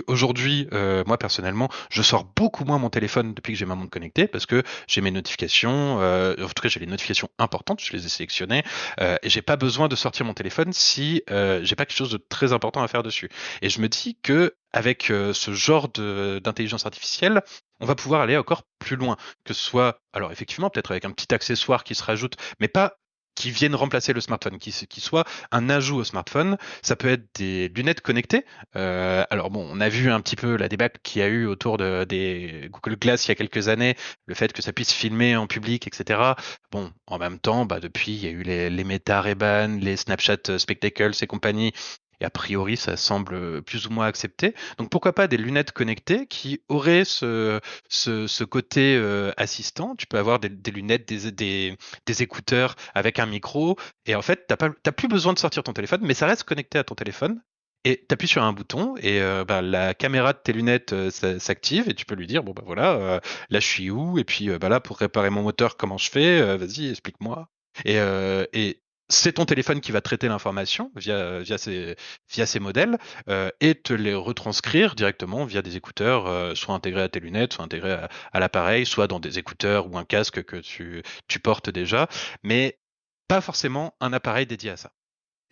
Speaker 2: aujourd'hui, moi personnellement, je sors beaucoup moins mon téléphone depuis que j'ai ma montre connectée parce que j'ai mes notifications, en tout cas j'ai les notifications importantes, je les ai sélectionnées et j'ai pas besoin de sortir mon téléphone si j'ai pas quelque chose de très important à faire dessus. Et je me dis que avec ce genre d'intelligence artificielle, on va pouvoir aller encore plus loin, que ce soit, alors effectivement, peut-être avec un petit accessoire qui se rajoute, mais pas qui viennent remplacer le smartphone, qui soit un ajout au smartphone. Ça peut être des lunettes connectées. Alors bon, on a vu un petit peu la débâcle qu'il y a eu autour des Google Glass il y a quelques années, le fait que ça puisse filmer en public, etc. Bon, en même temps, depuis, il y a eu les Meta Ray-Ban, les Snapchat Spectacles et compagnie. Et a priori, ça semble plus ou moins accepté. Donc pourquoi pas des lunettes connectées qui auraient ce côté assistant. Tu peux avoir des lunettes, des écouteurs avec un micro. Et en fait, t'as plus besoin de sortir ton téléphone, mais ça reste connecté à ton téléphone. Et tu appuies sur un bouton et la caméra de tes lunettes s'active et tu peux lui dire bon voilà, là je suis où et puis là pour réparer mon moteur comment je fais, vas-y explique-moi. Et c'est ton téléphone qui va traiter l'information via ces modèles et te les retranscrire directement via des écouteurs, soit intégrés à tes lunettes, soit intégrés à l'appareil, soit dans des écouteurs ou un casque que tu portes déjà, mais pas forcément un appareil dédié à ça.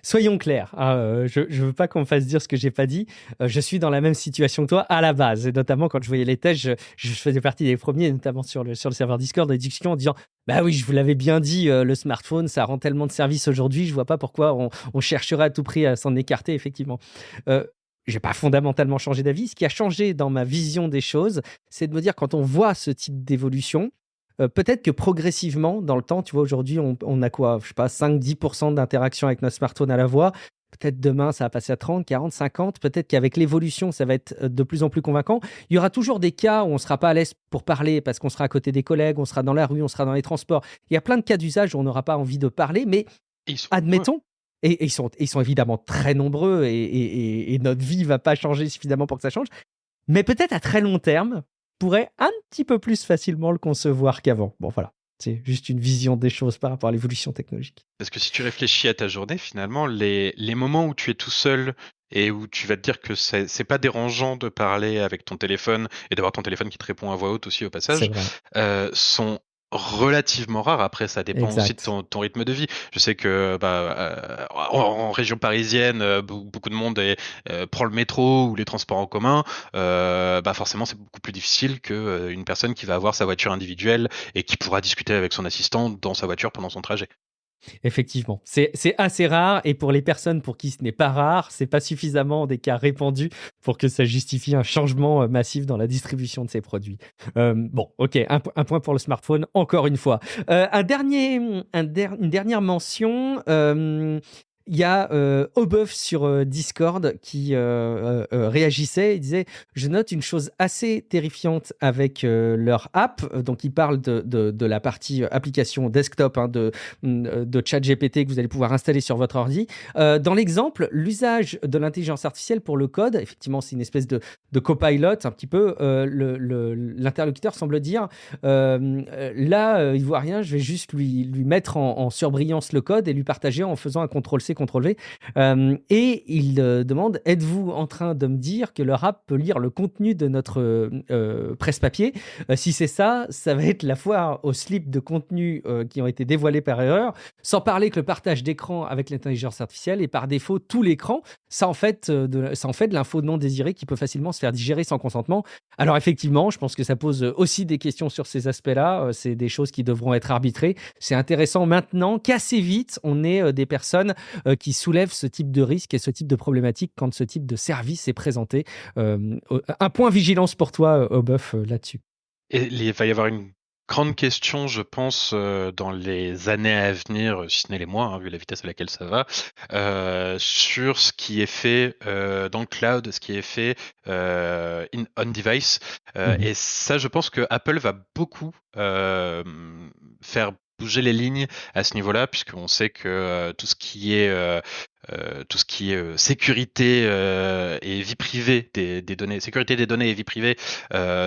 Speaker 1: Soyons clairs, hein, je ne veux pas qu'on me fasse dire ce que j'ai pas dit. Je suis dans la même situation que toi à la base, et notamment quand je voyais les tests, je faisais partie des premiers, notamment sur le serveur Discord, des discussions en disant bah oui, je vous l'avais bien dit, le smartphone, ça rend tellement de services aujourd'hui, je vois pas pourquoi on chercherait à tout prix à s'en écarter, effectivement. J'ai pas fondamentalement changé d'avis. Ce qui a changé dans ma vision des choses, c'est de me dire quand on voit ce type d'évolution, peut-être que progressivement, dans le temps, tu vois, aujourd'hui, on a quoi, je sais pas, 5-10% d'interaction avec notre smartphone à la voix. Peut-être demain, ça va passer à 30, 40, 50. Peut-être qu'avec l'évolution, ça va être de plus en plus convaincant. Il y aura toujours des cas où on ne sera pas à l'aise pour parler parce qu'on sera à côté des collègues, on sera dans la rue, on sera dans les transports. Il y a plein de cas d'usage où on n'aura pas envie de parler, mais admettons, et ils sont évidemment très nombreux et notre vie ne va pas changer suffisamment pour que ça change, mais peut-être à très long terme, pourrait un petit peu plus facilement le concevoir qu'avant. Bon, voilà. C'est juste une vision des choses par rapport à l'évolution technologique.
Speaker 2: Parce que si tu réfléchis à ta journée, finalement, les moments où tu es tout seul et où tu vas te dire que c'est pas dérangeant de parler avec ton téléphone et d'avoir ton téléphone qui te répond à voix haute aussi au passage, sont relativement rares. Après, ça dépend aussi de ton rythme de vie. Je sais que en région parisienne, beaucoup de monde prend le métro ou les transports en commun. Forcément, c'est beaucoup plus difficile qu'une personne qui va avoir sa voiture individuelle et qui pourra discuter avec son assistant dans sa voiture pendant son trajet.
Speaker 1: Effectivement, c'est assez rare, et pour les personnes pour qui ce n'est pas rare, c'est pas suffisamment des cas répandus pour que ça justifie un changement massif dans la distribution de ces produits. Bon, ok, un point pour le smartphone, encore une fois. Une dernière mention. Il y a Obeuf sur Discord qui réagissait. Il disait « Je note une chose assez terrifiante avec leur app ». Donc, il parle de la partie application desktop de ChatGPT que vous allez pouvoir installer sur votre ordi. Dans l'exemple, l'usage de l'intelligence artificielle pour le code, effectivement, c'est une espèce de copilot, un petit peu. L'interlocuteur semble dire là, il ne voit rien, je vais juste lui mettre en surbrillance le code et lui partager en faisant un CTRL-C, CTRL-V. Et il demande, êtes-vous en train de me dire que leur app peut lire le contenu de notre presse-papier? Si c'est ça, ça va être la foire aux slips de contenu qui ont été dévoilés par erreur, sans parler que le partage d'écran avec l'intelligence artificielle et par défaut tout l'écran, ça en fait de l'info non désirée qui peut facilement se faire digérer sans consentement. Alors effectivement, je pense que ça pose aussi des questions sur ces aspects-là. C'est des choses qui devront être arbitrées. C'est intéressant maintenant qu'assez vite, on ait des personnes qui soulèvent ce type de risque et ce type de problématique quand ce type de service est présenté. Un point vigilance pour toi, Obeuf, là-dessus.
Speaker 2: Et il va y avoir une grande question, je pense, dans les années à venir, si ce n'est les mois, hein, vu la vitesse à laquelle ça va, sur ce qui est fait dans le cloud, ce qui est fait on-device. Et ça, je pense que Apple va beaucoup faire bouger les lignes à ce niveau-là, puisqu'on sait que tout ce qui est sécurité et vie privée des données, sécurité des données et vie privée,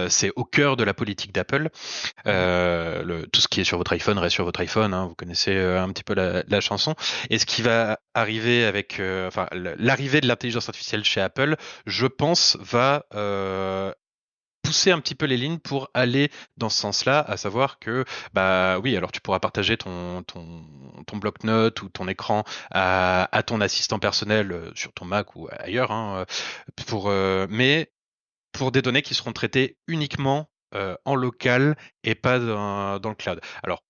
Speaker 2: c'est au cœur de la politique d'Apple. Tout ce qui est sur votre iPhone reste sur votre iPhone, hein, vous connaissez un petit peu la chanson. Et ce qui va arriver avec l'arrivée de l'intelligence artificielle chez Apple, je pense, va pousser un petit peu les lignes pour aller dans ce sens-là, à savoir que, oui, alors tu pourras partager ton bloc-notes ou ton écran à ton assistant personnel sur ton Mac ou ailleurs, hein, mais pour des données qui seront traitées uniquement en local et pas dans le cloud. Alors,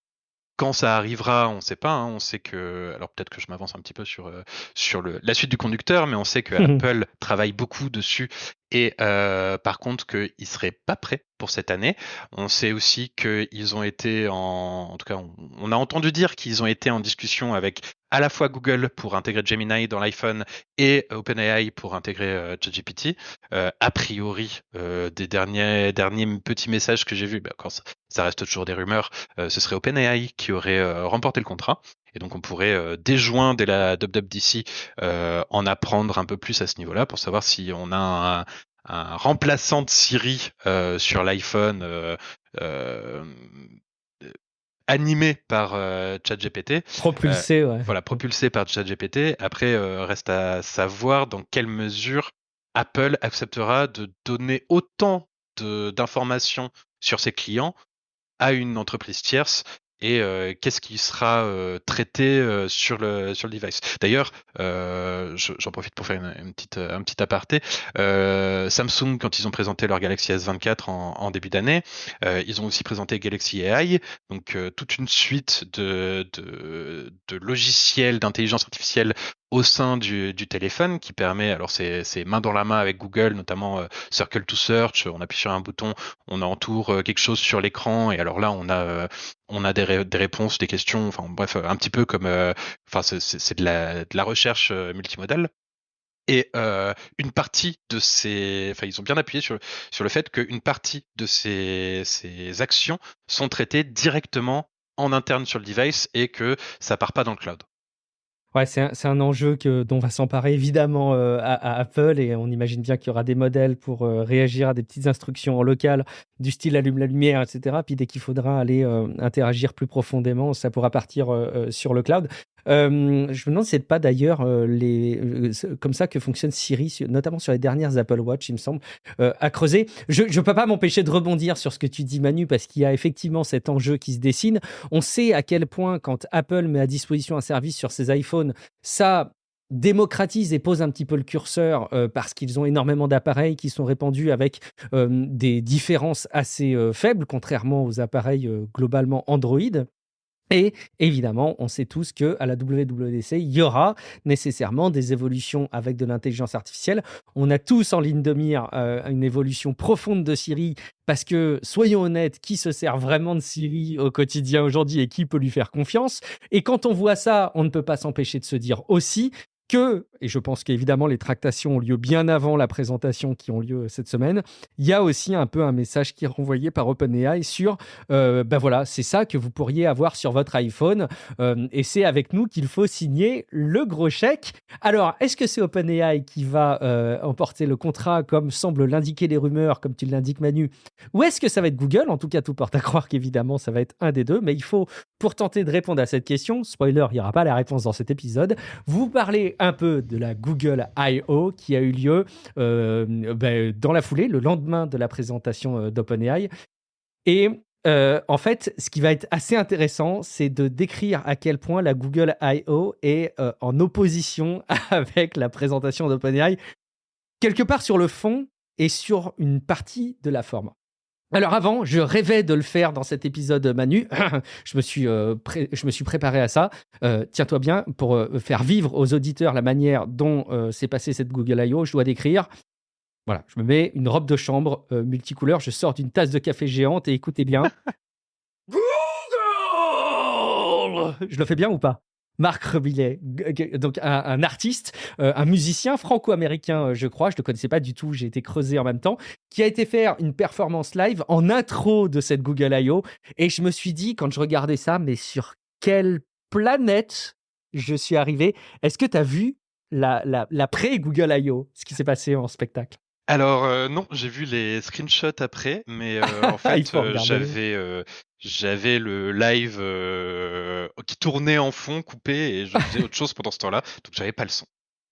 Speaker 2: quand ça arrivera, on ne sait pas. Hein, on sait que, alors peut-être que je m'avance un petit peu sur la suite du conducteur, mais on sait que Apple travaille beaucoup dessus et par contre qu'ils seraient pas prêts pour cette année. On sait aussi qu'ils ont été en tout cas, on a entendu dire qu'ils ont été en discussion avec à la fois Google pour intégrer Gemini dans l'iPhone et OpenAI pour intégrer ChatGPT. A priori, des derniers petits messages que j'ai vus, encore ça reste toujours des rumeurs, ce serait OpenAI qui aurait remporté le contrat. Et donc on pourrait dès juin, dès la WWDC, en apprendre un peu plus à ce niveau-là pour savoir si on a un remplaçant de Siri sur l'iPhone animé par ChatGPT.
Speaker 1: Propulsé, ouais.
Speaker 2: Voilà, propulsé par ChatGPT. Après, reste à savoir dans quelle mesure Apple acceptera de donner autant d'informations sur ses clients à une entreprise tierce et qu'est-ce qui sera traité sur le device. D'ailleurs, j'en profite pour faire un petit aparté. Samsung, quand ils ont présenté leur Galaxy S24 en début d'année, ils ont aussi présenté Galaxy AI, donc toute une suite de logiciels d'intelligence artificielle au sein du téléphone qui permet, alors c'est main dans la main avec Google, notamment Circle to Search, on appuie sur un bouton, on entoure quelque chose sur l'écran, et alors là on a des réponses, des questions, enfin bref, un petit peu comme, enfin c'est de la recherche multimodale. Et une partie de ces, enfin ils ont bien appuyé sur le fait qu'une partie de ces actions sont traitées directement en interne sur le device et que ça part pas dans le cloud.
Speaker 1: Ouais, c'est un enjeu dont va s'emparer évidemment à Apple, et on imagine bien qu'il y aura des modèles pour réagir à des petites instructions en local du style allume la lumière, etc. Puis dès qu'il faudra aller interagir plus profondément, ça pourra partir sur le cloud. Je me demande si c'est pas d'ailleurs comme ça que fonctionne Siri, notamment sur les dernières Apple Watch, il me semble, à creuser. Je ne peux pas m'empêcher de rebondir sur ce que tu dis, Manu, parce qu'il y a effectivement cet enjeu qui se dessine. On sait à quel point, quand Apple met à disposition un service sur ses iPhones, ça démocratise et pose un petit peu le curseur parce qu'ils ont énormément d'appareils qui sont répandus avec des différences assez faibles, contrairement aux appareils globalement Android. Et évidemment, on sait tous qu'à la WWDC, il y aura nécessairement des évolutions avec de l'intelligence artificielle. On a tous en ligne de mire une évolution profonde de Siri, parce que, soyons honnêtes, qui se sert vraiment de Siri au quotidien aujourd'hui et qui peut lui faire confiance? Et quand on voit ça, on ne peut pas s'empêcher de se dire aussi que, et je pense qu'évidemment les tractations ont lieu bien avant la présentation qui ont lieu cette semaine, il y a aussi un peu un message qui est renvoyé par OpenAI sur ben voilà, c'est ça que vous pourriez avoir sur votre iPhone, et c'est avec nous qu'il faut signer le gros chèque. Alors, est-ce que c'est OpenAI qui va emporter le contrat, comme semblent l'indiquer les rumeurs, comme tu l'indiques Manu, ou est-ce que ça va être Google? En tout cas, tout porte à croire qu'évidemment, ça va être un des deux, mais il faut, pour tenter de répondre à cette question, spoiler, il n'y aura pas la réponse dans cet épisode, vous parler un peu de la Google I.O. qui a eu lieu dans la foulée, le lendemain de la présentation d'OpenAI. Et en fait, ce qui va être assez intéressant, c'est de décrire à quel point la Google I.O. est en opposition avec la présentation d'OpenAI, quelque part sur le fond et sur une partie de la forme. Alors avant, je rêvais de le faire dans cet épisode, Manu. Je me suis préparé à ça. Tiens-toi bien, pour faire vivre aux auditeurs la manière dont s'est passée cette Google I.O., je dois décrire. Voilà, je me mets une robe de chambre multicouleur, je sors d'une tasse de café géante et écoutez bien. Google! Je le fais bien ou pas? Marc Rebillet, donc un artiste, un musicien franco-américain, je crois, je ne le connaissais pas du tout, j'ai été creusé en même temps, qui a été faire une performance live en intro de cette Google I.O. Et je me suis dit, quand je regardais ça, mais sur quelle planète je suis arrivé? Est-ce que tu as vu la pré-Google I.O., ce qui s'est passé en spectacle?
Speaker 2: Alors non, j'ai vu les screenshots après, mais en fait j'avais le live qui tournait en fond coupé et je faisais autre chose pendant ce temps-là, donc j'avais pas le son.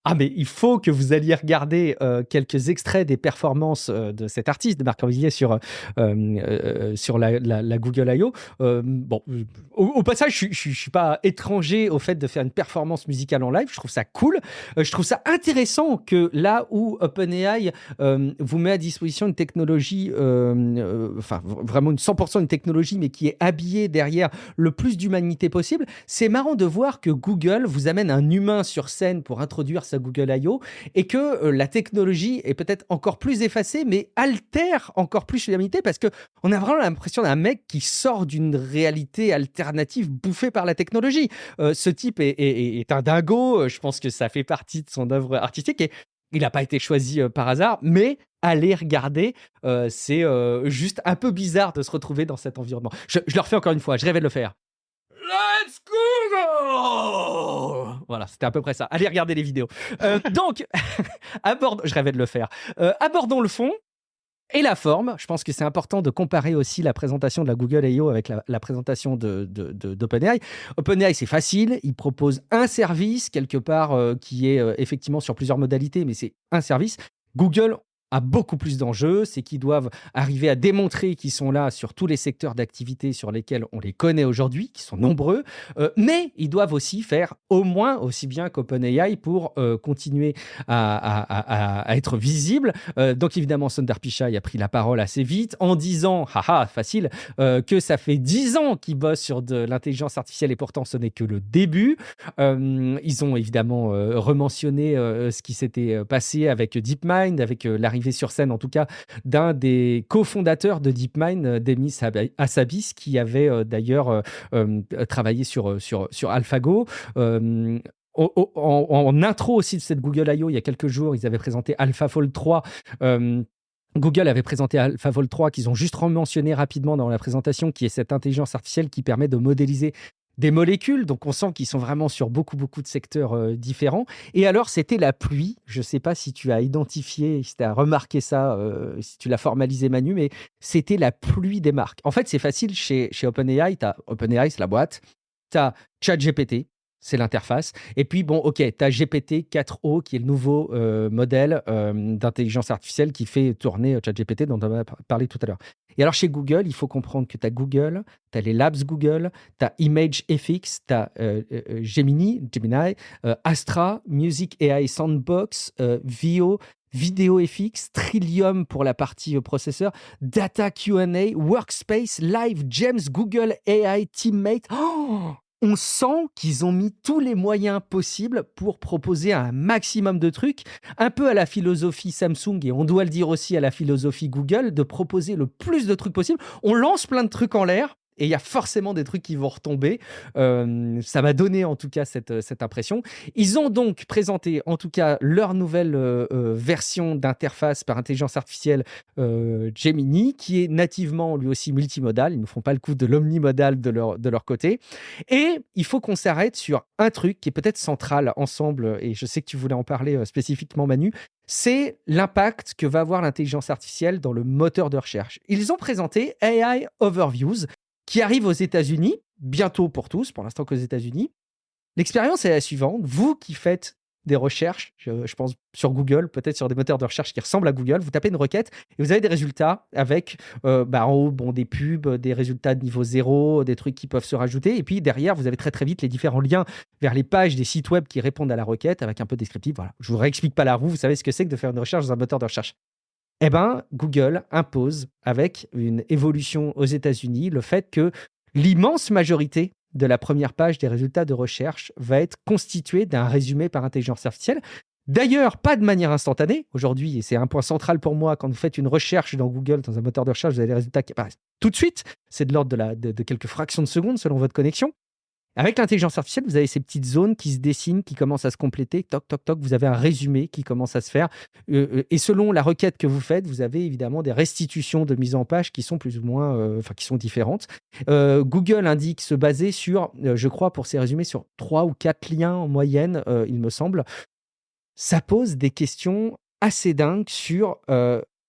Speaker 1: Ah, mais il faut que vous alliez regarder quelques extraits des performances de cet artiste, de Marc Rebillet, sur la Google I.O. Bon, au passage, je ne suis pas étranger au fait de faire une performance musicale en live. Je trouve ça cool. Je trouve ça intéressant que là où OpenAI vous met à disposition une technologie, enfin vraiment une 100% une technologie, mais qui est habillée derrière le plus d'humanité possible, c'est marrant de voir que Google vous amène un humain sur scène pour introduire sa Google I.O. et que la technologie est peut-être encore plus effacée, mais altère encore plus l'humanité, parce qu'on a vraiment l'impression d'un mec qui sort d'une réalité alternative bouffée par la technologie. Ce type est un dingo, je pense que ça fait partie de son œuvre artistique, et il n'a pas été choisi par hasard, mais allez regarder, c'est juste un peu bizarre de se retrouver dans cet environnement. Je le refais encore une fois, je rêvais de le faire. Let's Google! Voilà, c'était à peu près ça. Allez regarder les vidéos. Donc, je rêvais de le faire. Abordons le fond et la forme. Je pense que c'est important de comparer aussi la présentation de la Google I.O. avec la présentation d'OpenAI. OpenAI, c'est facile. Il propose un service, quelque part, qui est effectivement sur plusieurs modalités, mais c'est un service. Google a beaucoup plus d'enjeux, c'est qu'ils doivent arriver à démontrer qu'ils sont là sur tous les secteurs d'activité sur lesquels on les connaît aujourd'hui, qui sont nombreux, mais ils doivent aussi faire au moins aussi bien qu'OpenAI pour continuer à être visibles. Donc évidemment, Sundar Pichai a pris la parole assez vite en disant, haha, facile, que ça fait 10 ans qu'ils bossent sur de l'intelligence artificielle et pourtant ce n'est que le début. Ils ont évidemment rementionné ce qui s'était passé avec DeepMind, avec l'arrivée sur scène en tout cas d'un des cofondateurs de DeepMind, Demis Hassabis, qui avait d'ailleurs travaillé sur AlphaGo. En intro aussi de cette Google I.O., il y a quelques jours, ils avaient présenté AlphaFold 3. Google avait présenté AlphaFold 3 qu'ils ont juste mentionné rapidement dans la présentation, qui est cette intelligence artificielle qui permet de modéliser des molécules. Donc on sent qu'ils sont vraiment sur beaucoup de secteurs différents. Et alors c'était la pluie. Je ne sais pas si tu as identifié, si tu as remarqué ça, si tu l'as formalisé Manu, mais c'était la pluie des marques. En fait c'est facile chez OpenAI. OpenAI c'est la boîte. Tu as ChatGPT, c'est l'interface. Et puis, bon, OK, tu as GPT-4o, qui est le nouveau modèle d'intelligence artificielle qui fait tourner ChatGPT, dont on a parlé tout à l'heure. Et alors, chez Google, il faut comprendre que tu as Google, tu as les labs Google, tu as ImageFX, tu as Gemini, Astra, Music AI Sandbox, Vio, VideoFX, Trillium pour la partie processeur, Data Q&A, Workspace, Live, Gems, Google AI Teammate. On sent qu'ils ont mis tous les moyens possibles pour proposer un maximum de trucs, un peu à la philosophie Samsung, et on doit le dire aussi à la philosophie Google, de proposer le plus de trucs possible. On lance plein de trucs en l'air, et il y a forcément des trucs qui vont retomber. Ça m'a donné en tout cas cette impression. Ils ont donc présenté en tout cas leur nouvelle version d'interface par intelligence artificielle Gemini, qui est nativement lui aussi multimodal. Ils ne font pas le coup de l'omnimodal de leur côté. Et il faut qu'on s'arrête sur un truc qui est peut-être central ensemble, et je sais que tu voulais en parler spécifiquement Manu, c'est l'impact que va avoir l'intelligence artificielle dans le moteur de recherche. Ils ont présenté AI Overviews, qui arrive aux États-Unis, bientôt pour tous, pour l'instant qu'aux États-Unis. L'expérience est la suivante. Vous qui faites des recherches, je pense sur Google, peut-être sur des moteurs de recherche qui ressemblent à Google, vous tapez une requête et vous avez des résultats avec en haut des pubs, des résultats de niveau 0, des trucs qui peuvent se rajouter. Et puis derrière, vous avez très très vite les différents liens vers les pages des sites web qui répondent à la requête avec un peu descriptif. Voilà. Je ne vous réexplique pas la roue, vous savez ce que c'est que de faire une recherche dans un moteur de recherche. Eh bien, Google impose, avec une évolution aux États-Unis, le fait que l'immense majorité de la première page des résultats de recherche va être constituée d'un résumé par intelligence artificielle. D'ailleurs, pas de manière instantanée. Aujourd'hui, et c'est un point central pour moi, quand vous faites une recherche dans Google, dans un moteur de recherche, vous avez les résultats qui apparaissent tout de suite. C'est de l'ordre de quelques fractions de secondes selon votre connexion. Avec l'intelligence artificielle, vous avez ces petites zones qui se dessinent, qui commencent à se compléter. Toc, toc, toc, vous avez un résumé qui commence à se faire. Et selon la requête que vous faites, vous avez évidemment des restitutions de mise en page qui sont plus ou moins, qui sont différentes. Google indique se baser sur, je crois, pour ces résumés, sur 3 ou 4 liens en moyenne, il me semble. Ça pose des questions assez dingues sur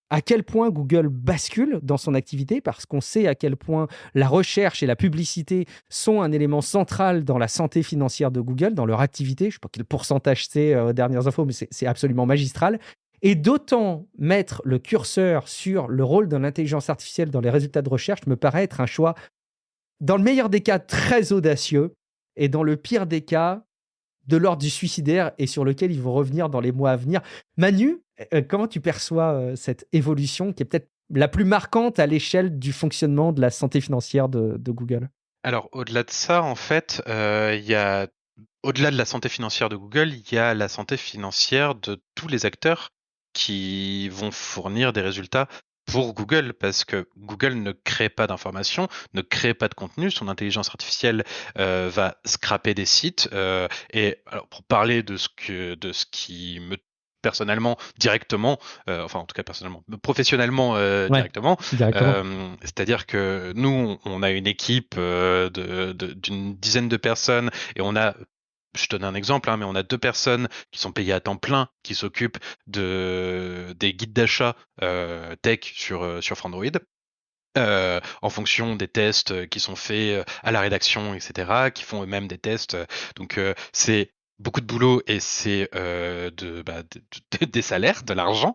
Speaker 1: à quel point Google bascule dans son activité, parce qu'on sait à quel point la recherche et la publicité sont un élément central dans la santé financière de Google, dans leur activité. Je ne sais pas quel pourcentage c'est aux dernières infos, mais c'est absolument magistral. Et d'autant mettre le curseur sur le rôle de l'intelligence artificielle dans les résultats de recherche me paraît être un choix, dans le meilleur des cas, très audacieux, et dans le pire des cas, de l'ordre du suicidaire, et sur lequel ils vont revenir dans les mois à venir. Manu, comment tu perçois cette évolution qui est peut-être la plus marquante à l'échelle du fonctionnement de la santé financière de Google?
Speaker 2: Alors, au-delà de ça, en fait, au-delà de la santé financière de Google, il y a la santé financière de tous les acteurs qui vont fournir des résultats pour Google, parce que Google ne crée pas d'informations, ne crée pas de contenu. Son intelligence artificielle va scraper des sites. Et alors, pour parler de ce qui me personnellement, directement, enfin en tout cas personnellement, professionnellement directement. C'est-à-dire que nous, on a une équipe d'une dizaine de personnes, et on a, je donne un exemple, mais on a 2 personnes qui sont payées à temps plein, qui s'occupent des guides d'achat tech sur Frandroid. En fonction des tests qui sont faits à la rédaction, etc., qui font eux-mêmes des tests. Donc c'est beaucoup de boulot et c'est des salaires, de l'argent,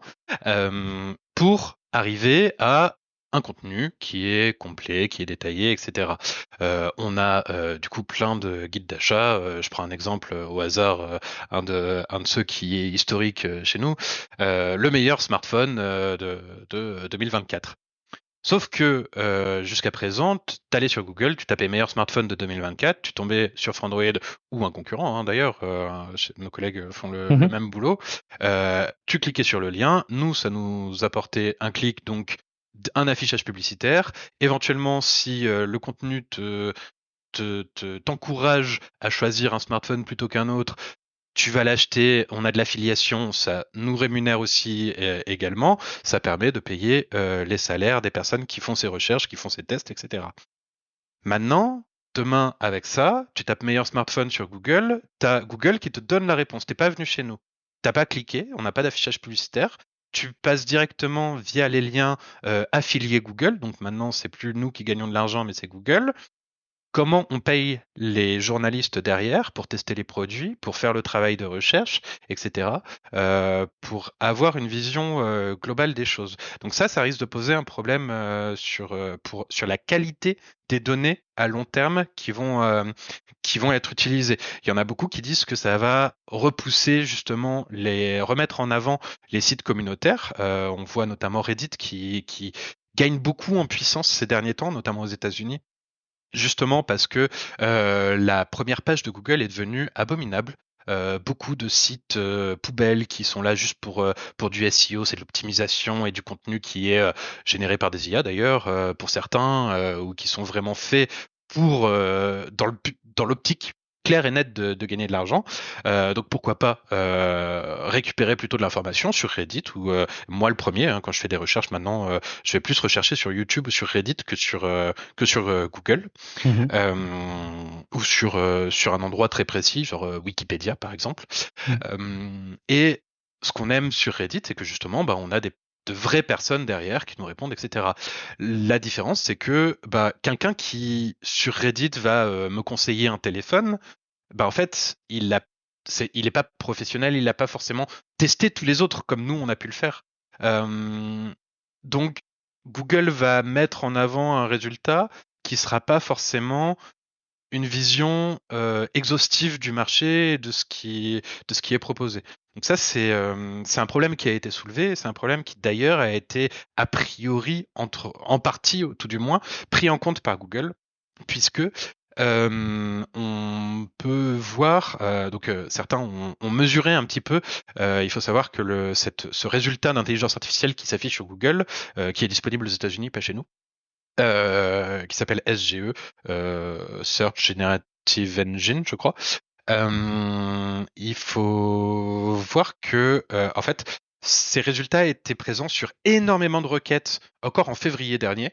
Speaker 2: pour arriver à un contenu qui est complet, qui est détaillé, etc. On a du coup plein de guides d'achat. Je prends un exemple au hasard, un de ceux qui est historique chez nous, le meilleur smartphone de 2024. Sauf que jusqu'à présent, t'allais sur Google, tu tapais meilleur smartphone de 2024, tu tombais sur Frandroid ou un concurrent d'ailleurs, nos collègues font le même boulot. Tu cliquais sur le lien, nous ça nous apportait un clic, donc un affichage publicitaire. Éventuellement, si le contenu t'encourage à choisir un smartphone plutôt qu'un autre, tu vas l'acheter, on a de l'affiliation, ça nous rémunère aussi également, ça permet de payer les salaires des personnes qui font ces recherches, qui font ces tests, etc. Maintenant, demain, avec ça, tu tapes meilleur smartphone sur Google, tu as Google qui te donne la réponse. T'es pas venu chez nous. T'as pas cliqué, on n'a pas d'affichage publicitaire. Tu passes directement via les liens affiliés Google. Donc maintenant, c'est plus nous qui gagnons de l'argent, mais c'est Google. Comment on paye les journalistes derrière pour tester les produits, pour faire le travail de recherche, etc., pour avoir une vision globale des choses. Donc ça risque de poser un problème sur la qualité des données à long terme qui vont être utilisées. Il y en a beaucoup qui disent que ça va repousser justement remettre en avant les sites communautaires. On voit notamment Reddit qui gagne beaucoup en puissance ces derniers temps, notamment aux États-Unis. Justement parce que la première page de Google est devenue abominable. Beaucoup de sites poubelles qui sont là juste pour du SEO, c'est de l'optimisation et du contenu qui est généré par des IA d'ailleurs, pour certains, ou qui sont vraiment faits pour dans l'optique claire et nette de gagner de l'argent. Donc pourquoi pas récupérer plutôt de l'information sur Reddit, ou moi le premier, quand je fais des recherches maintenant, je vais plus rechercher sur YouTube ou sur Reddit que sur Google. Ou sur un endroit très précis, genre Wikipédia par exemple. Et ce qu'on aime sur Reddit, c'est que justement, on a de vraies personnes derrière qui nous répondent, etc. La différence, c'est que quelqu'un qui sur Reddit va me conseiller un téléphone, en fait, il est pas professionnel, il n'a pas forcément testé tous les autres comme nous on a pu le faire. Donc Google va mettre en avant un résultat qui sera pas forcément une vision exhaustive du marché et de ce qui est proposé. Donc ça, c'est un problème qui a été soulevé, c'est un problème qui d'ailleurs a été a priori, en partie tout du moins, pris en compte par Google, puisque on peut voir, certains ont mesuré un petit peu, il faut savoir que ce résultat d'intelligence artificielle qui s'affiche sur Google, qui est disponible aux États-Unis, pas chez nous, qui s'appelle SGE, Search Generative Engine, je crois. Il faut voir que, en fait, ces résultats étaient présents sur énormément de requêtes encore en février dernier,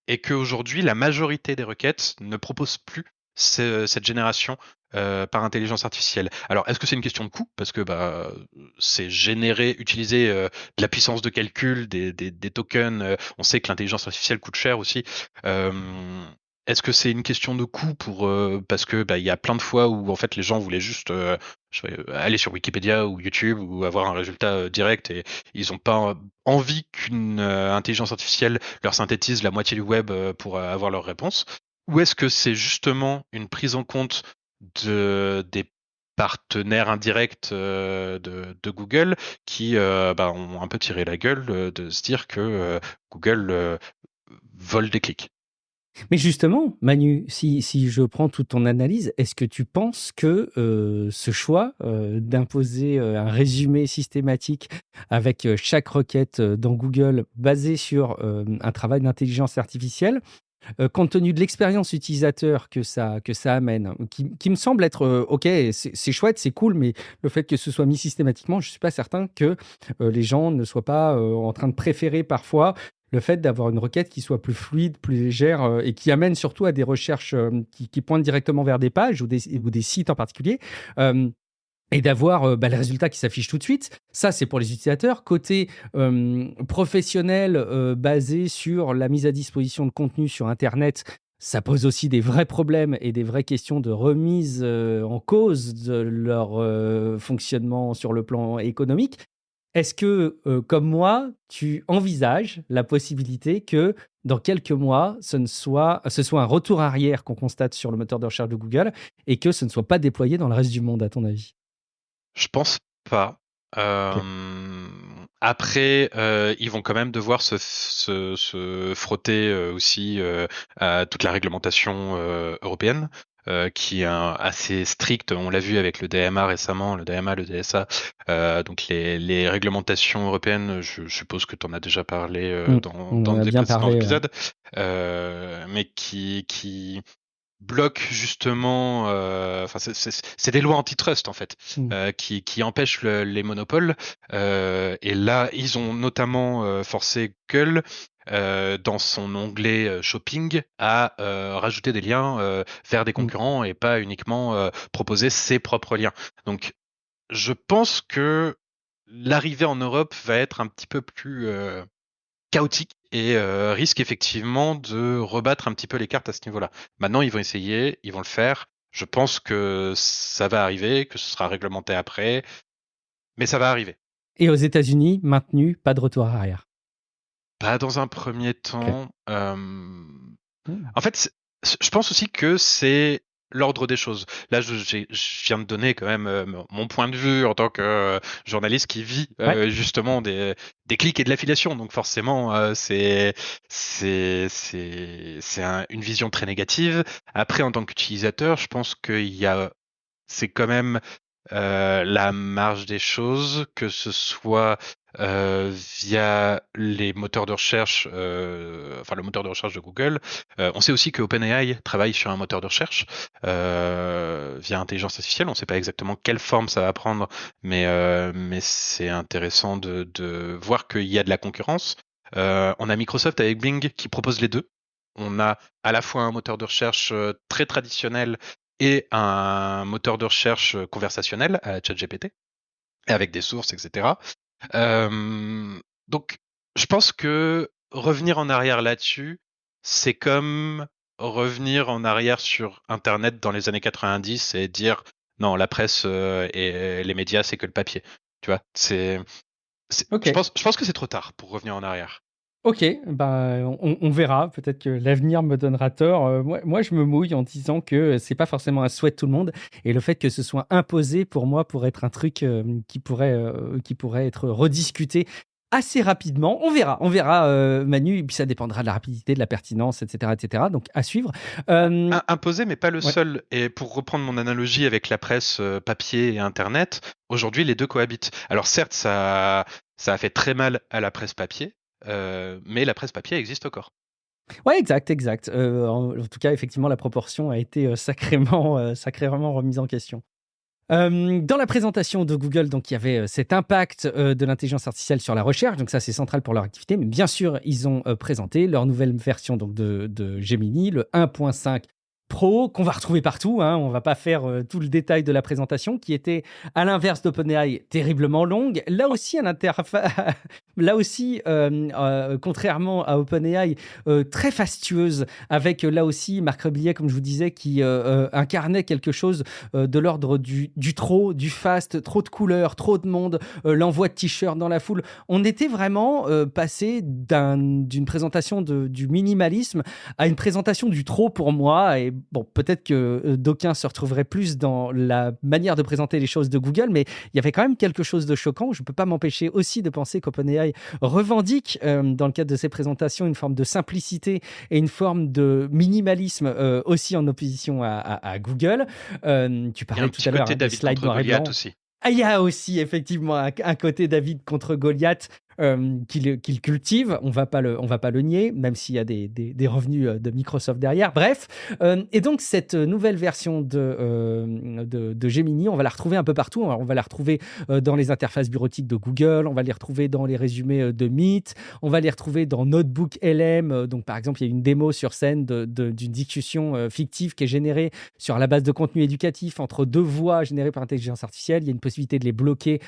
Speaker 2: et qu'aujourd'hui, la majorité des requêtes ne proposent plus cette génération par intelligence artificielle. Alors, est-ce que c'est une question de coût? Parce que c'est utiliser de la puissance de calcul, des tokens. On sait que l'intelligence artificielle coûte cher aussi. Est-ce que c'est une question de coût parce que il y a plein de fois où en fait les gens voulaient juste aller sur Wikipédia ou YouTube ou avoir un résultat direct, et ils n'ont pas envie qu'une intelligence artificielle leur synthétise la moitié du web pour avoir leur réponse? Ou est-ce que c'est justement une prise en compte des partenaires indirects de Google qui ont un peu tiré la gueule de se dire que Google vole des clics?
Speaker 1: Mais justement, Manu, si je prends toute ton analyse, est-ce que tu penses que ce choix d'imposer un résumé systématique avec chaque requête dans Google basé sur un travail d'intelligence artificielle, compte tenu de l'expérience utilisateur que ça amène, qui me semble être ok, c'est chouette, c'est cool, mais le fait que ce soit mis systématiquement, je ne suis pas certain que les gens ne soient pas en train de préférer parfois le fait d'avoir une requête qui soit plus fluide, plus légère, et qui amène surtout à des recherches qui pointent directement vers des pages ou des sites en particulier. Et d'avoir les résultats qui s'affichent tout de suite. Ça, c'est pour les utilisateurs. Côté professionnel, basé sur la mise à disposition de contenu sur Internet, ça pose aussi des vrais problèmes et des vraies questions de remise en cause de leur fonctionnement sur le plan économique. Est-ce que, comme moi, tu envisages la possibilité que dans quelques mois, ce soit un retour arrière qu'on constate sur le moteur de recherche de Google et que ce ne soit pas déployé dans le reste du monde, à ton avis?
Speaker 2: Je pense pas.
Speaker 1: Ok.
Speaker 2: Après, ils vont quand même devoir se frotter aussi à toute la réglementation européenne, qui est assez stricte. On l'a vu avec le DMA récemment, le DMA, le DSA. Donc les réglementations européennes, je suppose que tu en as déjà parlé
Speaker 1: On
Speaker 2: dans
Speaker 1: en a
Speaker 2: des
Speaker 1: bien
Speaker 2: précédents
Speaker 1: parlé. Ouais.
Speaker 2: épisodes, mais qui bloque justement, enfin c'est des lois antitrust en fait,
Speaker 1: Mm.
Speaker 2: qui empêchent les monopoles. Et là, ils ont notamment forcé Google dans son onglet shopping à rajouter des liens vers des
Speaker 1: Mm.
Speaker 2: concurrents et pas uniquement proposer ses propres liens. Donc, je pense que l'arrivée en Europe va être un petit peu plus chaotique et risque effectivement de rebattre un petit peu les cartes à ce niveau-là. Maintenant, ils vont essayer, ils vont le faire. Je pense que ça va arriver, que ce sera réglementé après, mais ça va arriver.
Speaker 1: Et aux États-Unis, maintenu, pas de retour arrière.
Speaker 2: Pas dans un premier
Speaker 1: Ok.
Speaker 2: temps.
Speaker 1: Mm.
Speaker 2: En fait, je pense aussi que c'est l'ordre des choses. Là, je viens de donner quand même mon point de vue en tant que journaliste qui vit
Speaker 1: Ouais.
Speaker 2: justement des clics et de l'affiliation. Donc forcément, une vision très négative. Après, en tant qu'utilisateur, je pense c'est quand même la marge des choses, que ce soit via les moteurs de recherche, enfin le moteur de recherche de Google. On sait aussi que OpenAI travaille sur un moteur de recherche via intelligence artificielle. On ne sait pas exactement quelle forme ça va prendre, mais c'est intéressant de voir qu'il y a de la concurrence. On a Microsoft avec Bing qui propose les deux. On a à la fois un moteur de recherche très traditionnel et un moteur de recherche conversationnel à ChatGPT, avec des sources, etc. Donc, je pense que revenir en arrière là-dessus, c'est comme revenir en arrière sur Internet dans les années 90 et dire non, la presse et les médias, c'est que le papier. Tu vois,
Speaker 1: Ok.
Speaker 2: je pense que c'est trop tard pour revenir en arrière.
Speaker 1: Ok, bah, on verra. Peut-être que l'avenir me donnera tort. Moi, je me mouille en disant que c'est pas forcément un souhait de tout le monde. Et le fait que ce soit imposé, pour moi, pourrait être un truc qui pourrait être rediscuté assez rapidement. On verra, Manu. Et puis ça dépendra de la rapidité, de la pertinence, etc., etc. Donc à suivre.
Speaker 2: Imposé, mais pas le
Speaker 1: Ouais.
Speaker 2: seul. Et pour reprendre mon analogie avec la presse papier et Internet, aujourd'hui, les deux cohabitent. Alors certes, ça a fait très mal à la presse papier, mais la presse papier existe encore.
Speaker 1: Ouais, exact, exact. En tout cas, effectivement, la proportion a été sacrément remise en question. Dans la présentation de Google, donc il y avait cet impact de l'intelligence artificielle sur la recherche, donc ça c'est central pour leur activité. Mais bien sûr, ils ont présenté leur nouvelle version donc de Gemini, le 1.5 Pro, qu'on va retrouver partout. Hein. On va pas faire tout le détail de la présentation, qui était à l'inverse d'OpenAI terriblement longue. Là aussi, là aussi, contrairement à OpenAI, très fastueuse, avec là aussi Marc Rebillet, comme je vous disais, qui incarnait quelque chose de l'ordre du trop, du fast, trop de couleurs, trop de monde, l'envoi de t-shirts dans la foule. On était vraiment passé d'une présentation du minimalisme à une présentation du trop pour moi. Et bon, peut-être que d'aucuns se retrouveraient plus dans la manière de présenter les choses de Google, mais il y avait quand même quelque chose de choquant. Je ne peux pas m'empêcher aussi de penser qu'OpenAI revendique, dans le cadre de ses présentations, une forme de simplicité et une forme de minimalisme aussi en opposition à Google. Tu
Speaker 2: Il y a
Speaker 1: parlais
Speaker 2: un
Speaker 1: tout
Speaker 2: petit
Speaker 1: à l'heure
Speaker 2: côté
Speaker 1: des
Speaker 2: David
Speaker 1: slides
Speaker 2: contre
Speaker 1: noir et
Speaker 2: Goliath
Speaker 1: blanc.
Speaker 2: aussi.
Speaker 1: Ah, il y a aussi effectivement un côté David contre Goliath qu'il cultive. On va pas le nier, même s'il y a des revenus de Microsoft derrière. Bref, et donc cette nouvelle version de Gemini, on va la retrouver un peu partout. Alors, on va la retrouver dans les interfaces bureautiques de Google, on va les retrouver dans les résumés de Meet, on va les retrouver dans Notebook LM. Donc par exemple, il y a une démo sur scène d'une discussion fictive qui est générée sur la base de contenu éducatif entre deux voix générées par intelligence artificielle. Il y a une possibilité de les bloquer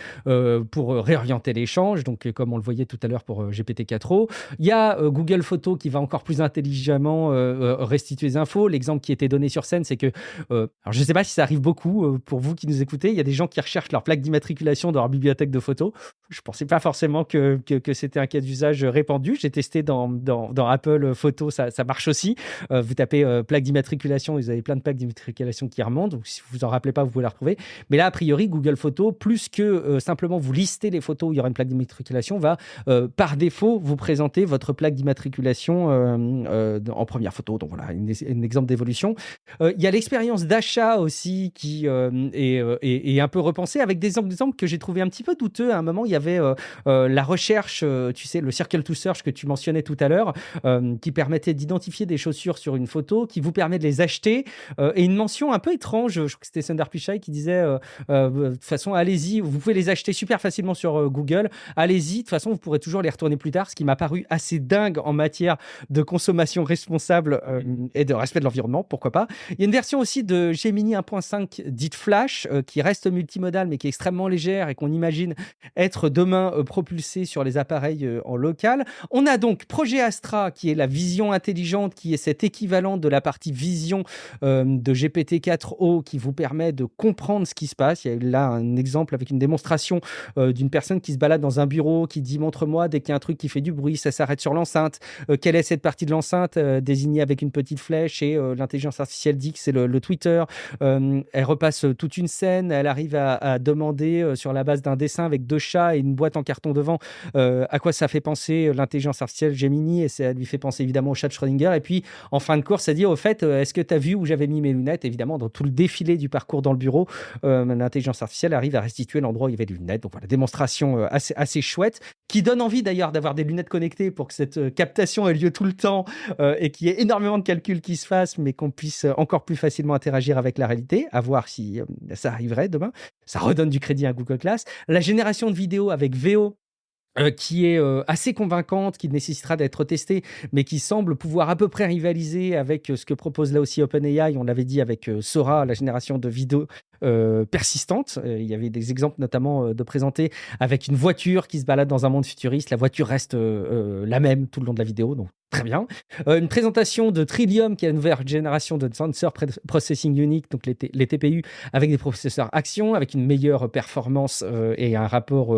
Speaker 1: pour réorienter l'échange. Donc, comme on on le voyait tout à l'heure pour GPT-4o. Il y a Google Photos qui va encore plus intelligemment restituer des infos. L'exemple qui était donné sur scène, c'est que, alors je ne sais pas si ça arrive beaucoup pour vous qui nous écoutez, il y a des gens qui recherchent leur plaque d'immatriculation dans leur bibliothèque de photos. Je ne pensais pas forcément que c'était un cas d'usage répandu. J'ai testé dans Apple Photos, ça marche aussi. Vous tapez plaque d'immatriculation, vous avez plein de plaques d'immatriculation qui remontent. Donc, si vous en rappelez pas, vous pouvez la retrouver. Mais là, a priori, Google Photos, plus que simplement vous lister les photos où il y aura une plaque d'immatriculation, va par défaut vous présenter votre plaque d'immatriculation en première photo. Donc voilà, un exemple d'évolution. Il y a l'expérience d'achat aussi qui est un peu repensée avec des exemples que j'ai trouvé un petit peu douteux. À un moment, il y avait la recherche, tu sais, le circle to search que tu mentionnais tout à l'heure, qui permettait d'identifier des chaussures sur une photo, qui vous permet de les acheter, et une mention un peu étrange, je crois que c'était Sundar Pichai qui disait de toute façon, allez-y, vous pouvez les acheter super facilement sur Google, allez-y, de toute façon, vous pourrez toujours les retourner plus tard, ce qui m'a paru assez dingue en matière de consommation responsable et de respect de l'environnement, pourquoi pas. Il y a une version aussi de Gemini 1.5 dite Flash, qui reste multimodale, mais qui est extrêmement légère et qu'on imagine être demain propulsée sur les appareils en local. On a donc Projet Astra, qui est la vision intelligente, qui est cet équivalent de la partie vision de GPT-4o, qui vous permet de comprendre ce qui se passe. Il y a là un exemple avec une démonstration d'une personne qui se balade dans un bureau, qui dit « Montre-moi dès qu'il y a un truc qui fait du bruit », ça s'arrête sur l'enceinte. Quelle est cette partie de l'enceinte désignée avec une petite flèche, et l'intelligence artificielle dit que c'est le Twitter. Elle repasse toute une scène, elle arrive à demander sur la base d'un dessin avec 2 chats et une boîte en carton devant à quoi ça fait penser l'intelligence artificielle Gemini, et ça lui fait penser évidemment au chat de Schrödinger. Et puis en fin de course, ça dit au fait, est-ce que tu as vu où j'avais mis mes lunettes? Évidemment, dans tout le défilé du parcours dans le bureau, l'intelligence artificielle arrive à restituer l'endroit où il y avait des lunettes. Donc voilà, démonstration assez chouette, qui donne envie d'ailleurs d'avoir des lunettes connectées pour que cette captation ait lieu tout le temps et qu'il y ait énormément de calculs qui se fassent, mais qu'on puisse encore plus facilement interagir avec la réalité, à voir si ça arriverait demain. Ça redonne du crédit à Google Glass. La génération de vidéos avec VO, qui est assez convaincante, qui nécessitera d'être testée, mais qui semble pouvoir à peu près rivaliser avec ce que propose là aussi OpenAI. On l'avait dit avec Sora, la génération de vidéos persistante. Il y avait des exemples notamment de présentés avec une voiture qui se balade dans un monde futuriste. La voiture reste la même tout le long de la vidéo, donc très bien. Une présentation de Trillium, qui est la nouvelle génération de Tensor Processing Unit, donc les TPU, avec des processeurs Action, avec une meilleure performance et un rapport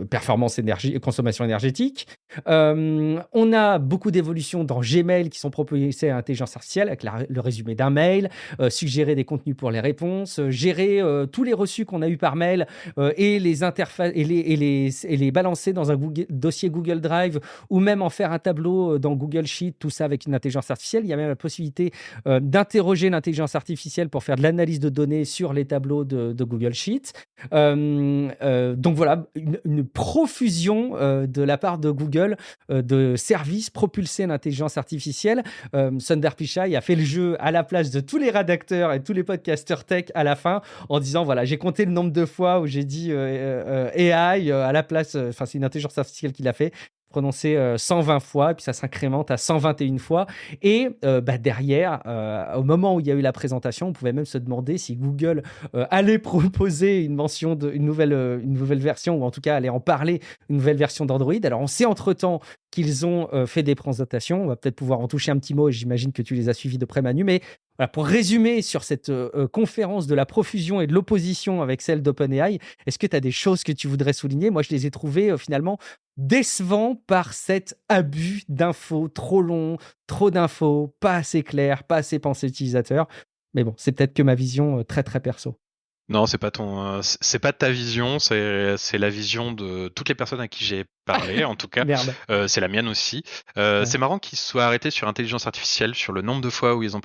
Speaker 1: performance consommation énergétique. On a beaucoup d'évolutions dans Gmail qui sont proposées à l'intelligence artificielle, avec le résumé d'un mail, suggérer des contenus pour les réponses, gérer tous les reçus qu'on a eu par mail et les interfaces et les balancer dans un dossier Google Drive, ou même en faire un tableau dans Google Sheet, tout ça avec une intelligence artificielle. Il y a même la possibilité d'interroger l'intelligence artificielle pour faire de l'analyse de données sur les tableaux de Google Sheet. Donc voilà, une profusion de la part de Google de services propulsés à l'intelligence artificielle. Sundar Pichai a fait le jeu à la place de tous les rédacteurs et tous les podcasters tech à la fin, en disant voilà, j'ai compté le nombre de fois où j'ai dit AI à la place, enfin c'est une intelligence artificielle qui l'a fait, prononcé 120 fois, et puis ça s'incrémente à 121 fois. Et derrière, au moment où il y a eu la présentation, on pouvait même se demander si Google allait proposer une mention une nouvelle version, ou en tout cas allait en parler, une nouvelle version d'Android. Alors on sait entre-temps qu'ils ont fait des présentations, on va peut-être pouvoir en toucher un petit mot, et j'imagine que tu les as suivis de près, Manu, mais voilà, pour résumer sur cette conférence de la profusion et de l'opposition avec celle d'OpenAI, est-ce que tu as des choses que tu voudrais souligner? Moi, je les ai trouvées finalement décevants par cet abus d'infos, trop long, trop d'infos, pas assez clair, pas assez pensé utilisateur. Mais bon, c'est peut-être que ma vision très très perso.
Speaker 2: Non, c'est pas c'est pas ta vision, c'est la vision de toutes les personnes à qui j'ai parlé, en tout cas.
Speaker 1: Merde.
Speaker 2: C'est la mienne aussi.
Speaker 1: Ouais.
Speaker 2: C'est marrant qu'ils se soient arrêtés sur intelligence artificielle, sur le nombre de fois où ils ont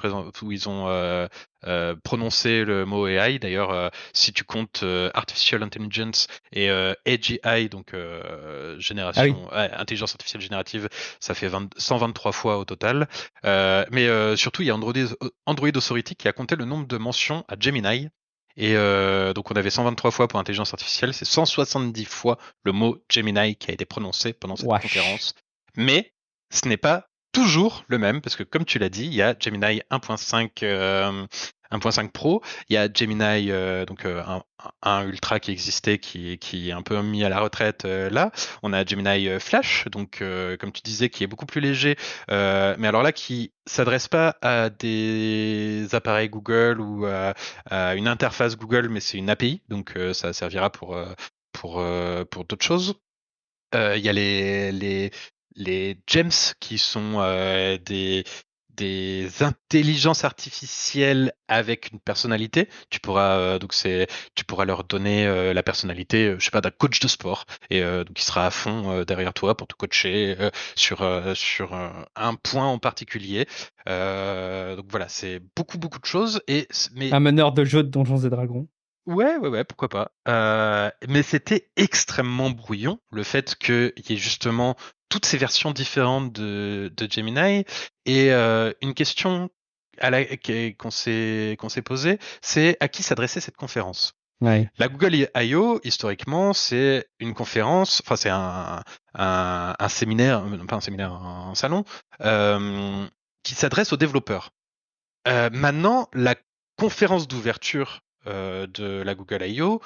Speaker 2: prononcé le mot AI. D'ailleurs, si tu comptes artificial intelligence et AGI, donc intelligence artificielle générative, ça fait 123 fois au total. Mais surtout, il y a Android Authority qui a compté le nombre de mentions à Gemini. Et donc on avait 123 fois pour intelligence artificielle, c'est 170 fois le mot Gemini qui a été prononcé pendant cette conférence. Mais ce n'est pas toujours le même, parce que comme tu l'as dit, il y a Gemini 1.5 1.5 Pro. Il y a Gemini, donc un Ultra qui existait, qui est un peu mis à la retraite là. On a Gemini Flash, donc comme tu disais, qui est beaucoup plus léger, mais alors là, qui s'adresse pas à des appareils Google ou à une interface Google, mais c'est une API, donc ça servira pour d'autres choses. Il y a les GEMS qui sont des intelligences artificielles avec une personnalité. Tu pourras leur donner la personnalité, je sais pas, d'un coach de sport et donc il sera à fond derrière toi pour te coacher sur un point en particulier. Donc voilà, c'est beaucoup de choses mais
Speaker 1: Un meneur de jeu de Donjons et Dragons.
Speaker 2: ouais, pourquoi pas. Mais c'était extrêmement brouillon, le fait qu'il y ait justement toutes ces versions différentes de Gemini. Et une question qu'on s'est posée, c'est à qui s'adressait cette conférence?
Speaker 1: Ouais.
Speaker 2: La Google I.O., historiquement, c'est une conférence, enfin c'est un séminaire, pas un séminaire, un salon, qui s'adresse aux développeurs. Maintenant, la conférence d'ouverture de la Google I.O.,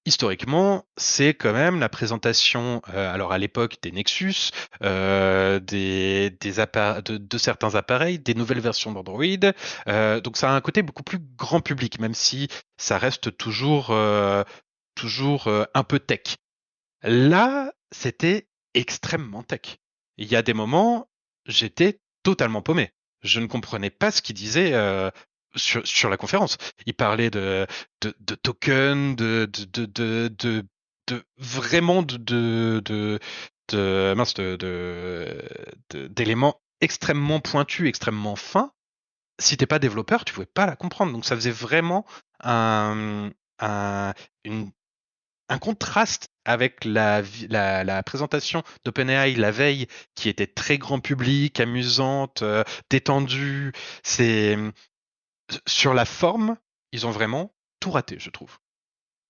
Speaker 2: historiquement, c'est quand même la présentation, alors à l'époque des Nexus, de certains appareils, des nouvelles versions d'Android. Donc ça a un côté beaucoup plus grand public, même si ça reste toujours un peu tech. Là, c'était extrêmement tech. Il y a des moments, j'étais totalement paumé. Je ne comprenais pas ce qu'il disait sur la conférence. Il parlait de tokens, vraiment mince, d'éléments extrêmement pointus, extrêmement fins. Si t'es pas développeur, tu pouvais pas la comprendre. Donc ça faisait vraiment un, un, une un contraste avec la présentation d'OpenAI la veille, qui était très grand public, amusante, détendue. C'est sur la forme, ils ont vraiment tout raté, je trouve.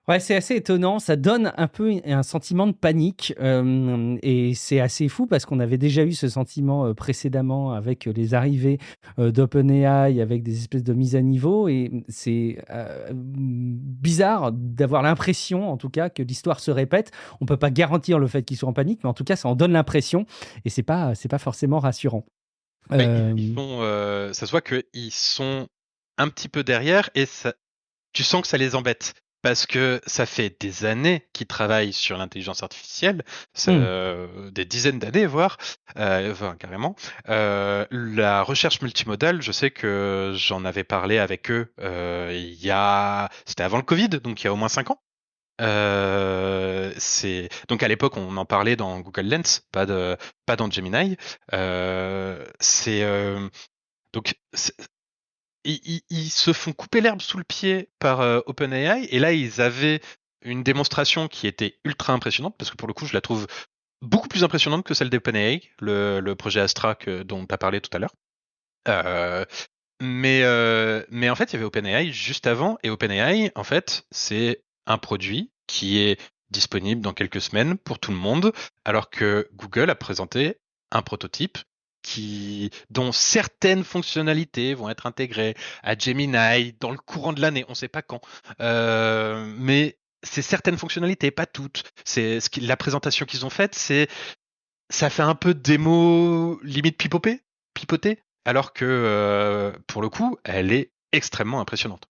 Speaker 1: Ouais, c'est assez étonnant. Ça donne un peu un sentiment de panique. Et c'est assez fou parce qu'on avait déjà eu ce sentiment précédemment avec les arrivées d'OpenAI, avec des espèces de mises à niveau. Et c'est bizarre d'avoir l'impression, en tout cas, que l'histoire se répète. On ne peut pas garantir le fait qu'ils soient en panique, mais en tout cas, ça en donne l'impression. Et c'est pas forcément rassurant.
Speaker 2: Ça se voit qu'ils sont un petit peu derrière et tu sens que ça les embête. Parce que ça fait des années qu'ils travaillent sur l'intelligence artificielle, des dizaines d'années voire, carrément. La recherche multimodale, je sais que j'en avais parlé avec eux c'était avant le Covid, donc il y a au moins 5 ans. Donc à l'époque on en parlait dans Google Lens, pas dans Gemini. Donc ils se font couper l'herbe sous le pied par OpenAI, et là ils avaient une démonstration qui était ultra impressionnante, parce que pour le coup je la trouve beaucoup plus impressionnante que celle d'OpenAI, le projet Astra dont tu as parlé tout à l'heure. Mais en fait il y avait OpenAI juste avant, et OpenAI en fait c'est un produit qui est disponible dans quelques semaines pour tout le monde, alors que Google a présenté un prototype dont certaines fonctionnalités vont être intégrées à Gemini dans le courant de l'année, on ne sait pas quand. Mais c'est certaines fonctionnalités, pas toutes. La présentation qu'ils ont faite, ça fait un peu démo limite pipoté, alors que pour le coup, elle est extrêmement impressionnante.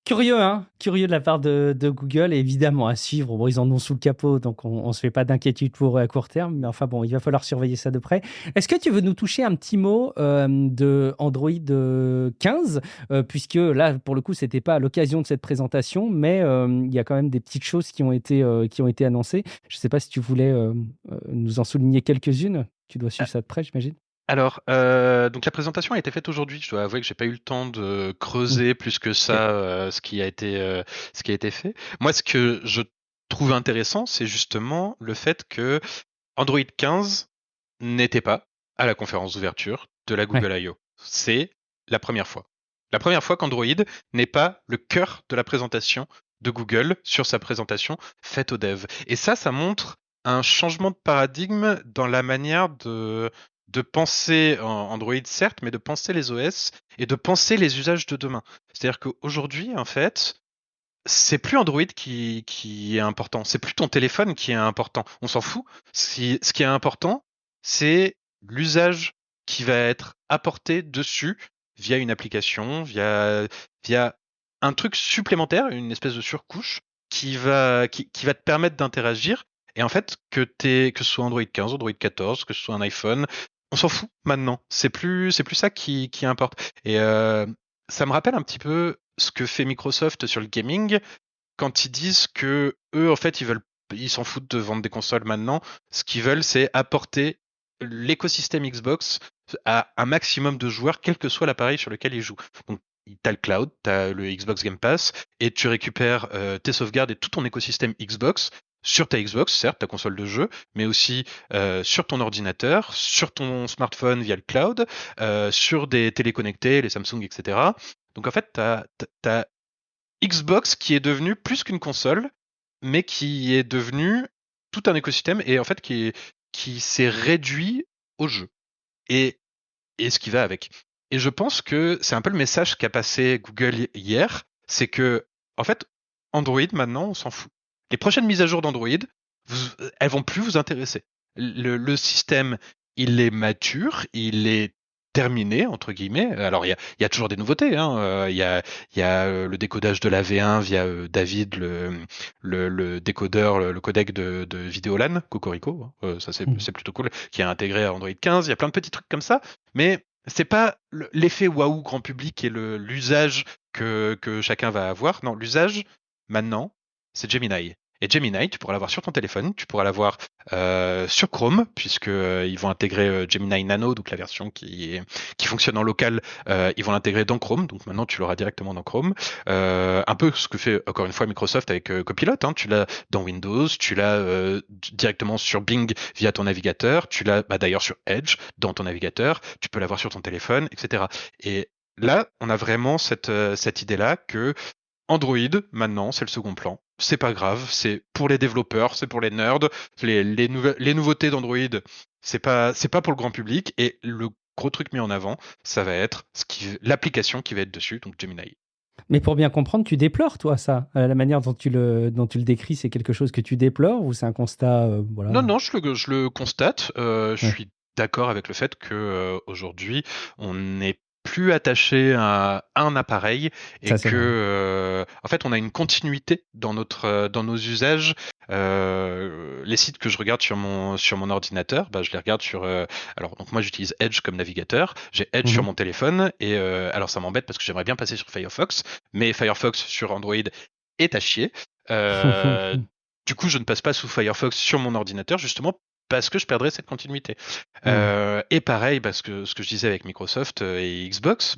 Speaker 1: Curieux, hein? Curieux de la part de Google, évidemment à suivre. Bon, ils en ont sous le capot, donc on ne se fait pas d'inquiétude pour eux à court terme, mais enfin bon, il va falloir surveiller ça de près. Est-ce que tu veux nous toucher un petit mot de Android 15, puisque là, pour le coup, c'était pas à l'occasion de cette présentation, mais il y a quand même des petites choses qui ont été annoncées. Je ne sais pas si tu voulais nous en souligner quelques-unes. Tu dois suivre ça de près, j'imagine.
Speaker 2: Alors, donc la présentation a été faite aujourd'hui. Je dois avouer que j'ai pas eu le temps de creuser plus que ça ce qui a été fait. Moi, ce que je trouve intéressant, c'est justement le fait que Android 15 n'était pas à la conférence d'ouverture de la Google I.O. C'est la première fois. La première fois qu'Android n'est pas le cœur de la présentation de Google sur sa présentation faite aux devs. Et ça montre un changement de paradigme dans la manière de penser Android, certes, mais de penser les OS et de penser les usages de demain. C'est-à-dire qu'aujourd'hui, en fait, c'est plus Android qui est important, c'est plus ton téléphone qui est important. On s'en fout. Ce qui est important, c'est l'usage qui va être apporté dessus via une application, via un truc supplémentaire, une espèce de surcouche qui va te permettre d'interagir. Et en fait, que ce soit Android 15, Android 14, que ce soit un iPhone, on s'en fout maintenant. C'est plus ça qui importe. Et ça me rappelle un petit peu ce que fait Microsoft sur le gaming quand ils disent que eux, en fait, ils s'en foutent de vendre des consoles maintenant. Ce qu'ils veulent, c'est apporter l'écosystème Xbox à un maximum de joueurs, quel que soit l'appareil sur lequel ils jouent. Donc, t'as le cloud, t'as le Xbox Game Pass, et tu récupères tes sauvegardes et tout ton écosystème Xbox sur ta Xbox, certes, ta console de jeu, mais aussi sur ton ordinateur, sur ton smartphone via le cloud, sur des téléconnectés, les Samsung, etc. Donc en fait, t'as Xbox qui est devenu plus qu'une console, mais qui est devenu tout un écosystème et en fait qui s'est réduit au jeu et, et ce qui va avec. Et je pense que c'est un peu le message qu'a passé Google hier, c'est que en fait Android maintenant on s'en fout. Les prochaines mises à jour d'Android, elles vont plus vous intéresser. Le système, il est mature, il est terminé entre guillemets. Alors il y a toujours des nouveautés. Hein. Il y a le décodage de la V1 via David, le décodeur, le codec de Vidéolan, Cocorico. Hein. Ça c'est plutôt cool. Qui est intégré à Android 15. Il y a plein de petits trucs comme ça, mais c'est pas l'effet waouh grand public et l'usage que chacun va avoir. Non, l'usage maintenant, c'est Gemini. Et Gemini, tu pourras l'avoir sur ton téléphone, tu pourras l'avoir sur Chrome, puisque ils vont intégrer Gemini Nano, donc la version qui fonctionne en local, ils vont l'intégrer dans Chrome, donc maintenant tu l'auras directement dans Chrome. Un peu ce que fait encore une fois Microsoft avec Copilot, hein, tu l'as dans Windows, tu l'as directement sur Bing via ton navigateur, tu l'as d'ailleurs sur Edge dans ton navigateur, tu peux l'avoir sur ton téléphone, etc. Et là, on a vraiment cette idée-là que Android, maintenant, c'est le second plan. C'est pas grave, c'est pour les développeurs, c'est pour les nerds. Les nouveautés d'Android, c'est pas pour le grand public. Et le gros truc mis en avant, ça va être l'application qui va être dessus, donc Gemini.
Speaker 1: Mais pour bien comprendre, tu déplores, toi, ça. La manière dont tu le décris, c'est quelque chose que tu déplores ou c'est un constat voilà.
Speaker 2: Non, je le constate. Je
Speaker 1: Ouais.
Speaker 2: suis d'accord avec le fait que aujourd'hui, on n'est plus attaché à un appareil et
Speaker 1: Ça, c'est
Speaker 2: que
Speaker 1: vrai.
Speaker 2: en fait on a une continuité dans nos usages. Les sites que je regarde sur mon ordinateur, bah, je les regarde sur alors donc moi j'utilise Edge comme navigateur, j'ai Edge sur mon téléphone et alors ça m'embête parce que j'aimerais bien passer sur Firefox, mais Firefox sur Android est à chier. Euh, du coup, je ne passe pas sous Firefox sur mon ordinateur, justement parce que je perdrais cette continuité. Et pareil, parce que ce que je disais avec Microsoft et Xbox,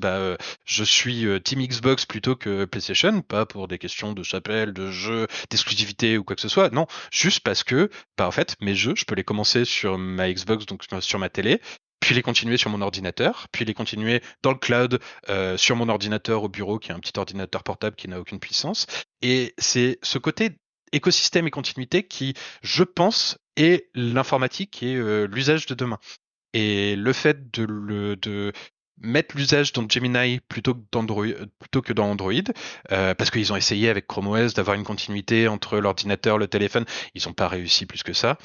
Speaker 2: je suis Team Xbox plutôt que PlayStation, pas pour des questions de chapelle, de jeu, d'exclusivité ou quoi que ce soit. Non, juste parce que, en fait, mes jeux, je peux les commencer sur ma Xbox, donc sur ma télé, puis les continuer sur mon ordinateur, puis les continuer dans le cloud sur mon ordinateur au bureau, qui est un petit ordinateur portable qui n'a aucune puissance. Et c'est ce côté écosystème et continuité qui, je pense, est l'informatique et l'usage de demain. Et le fait de mettre l'usage dans Gemini plutôt que dans Android, parce qu'ils ont essayé avec Chrome OS d'avoir une continuité entre l'ordinateur, le téléphone, ils n'ont pas réussi plus que ça.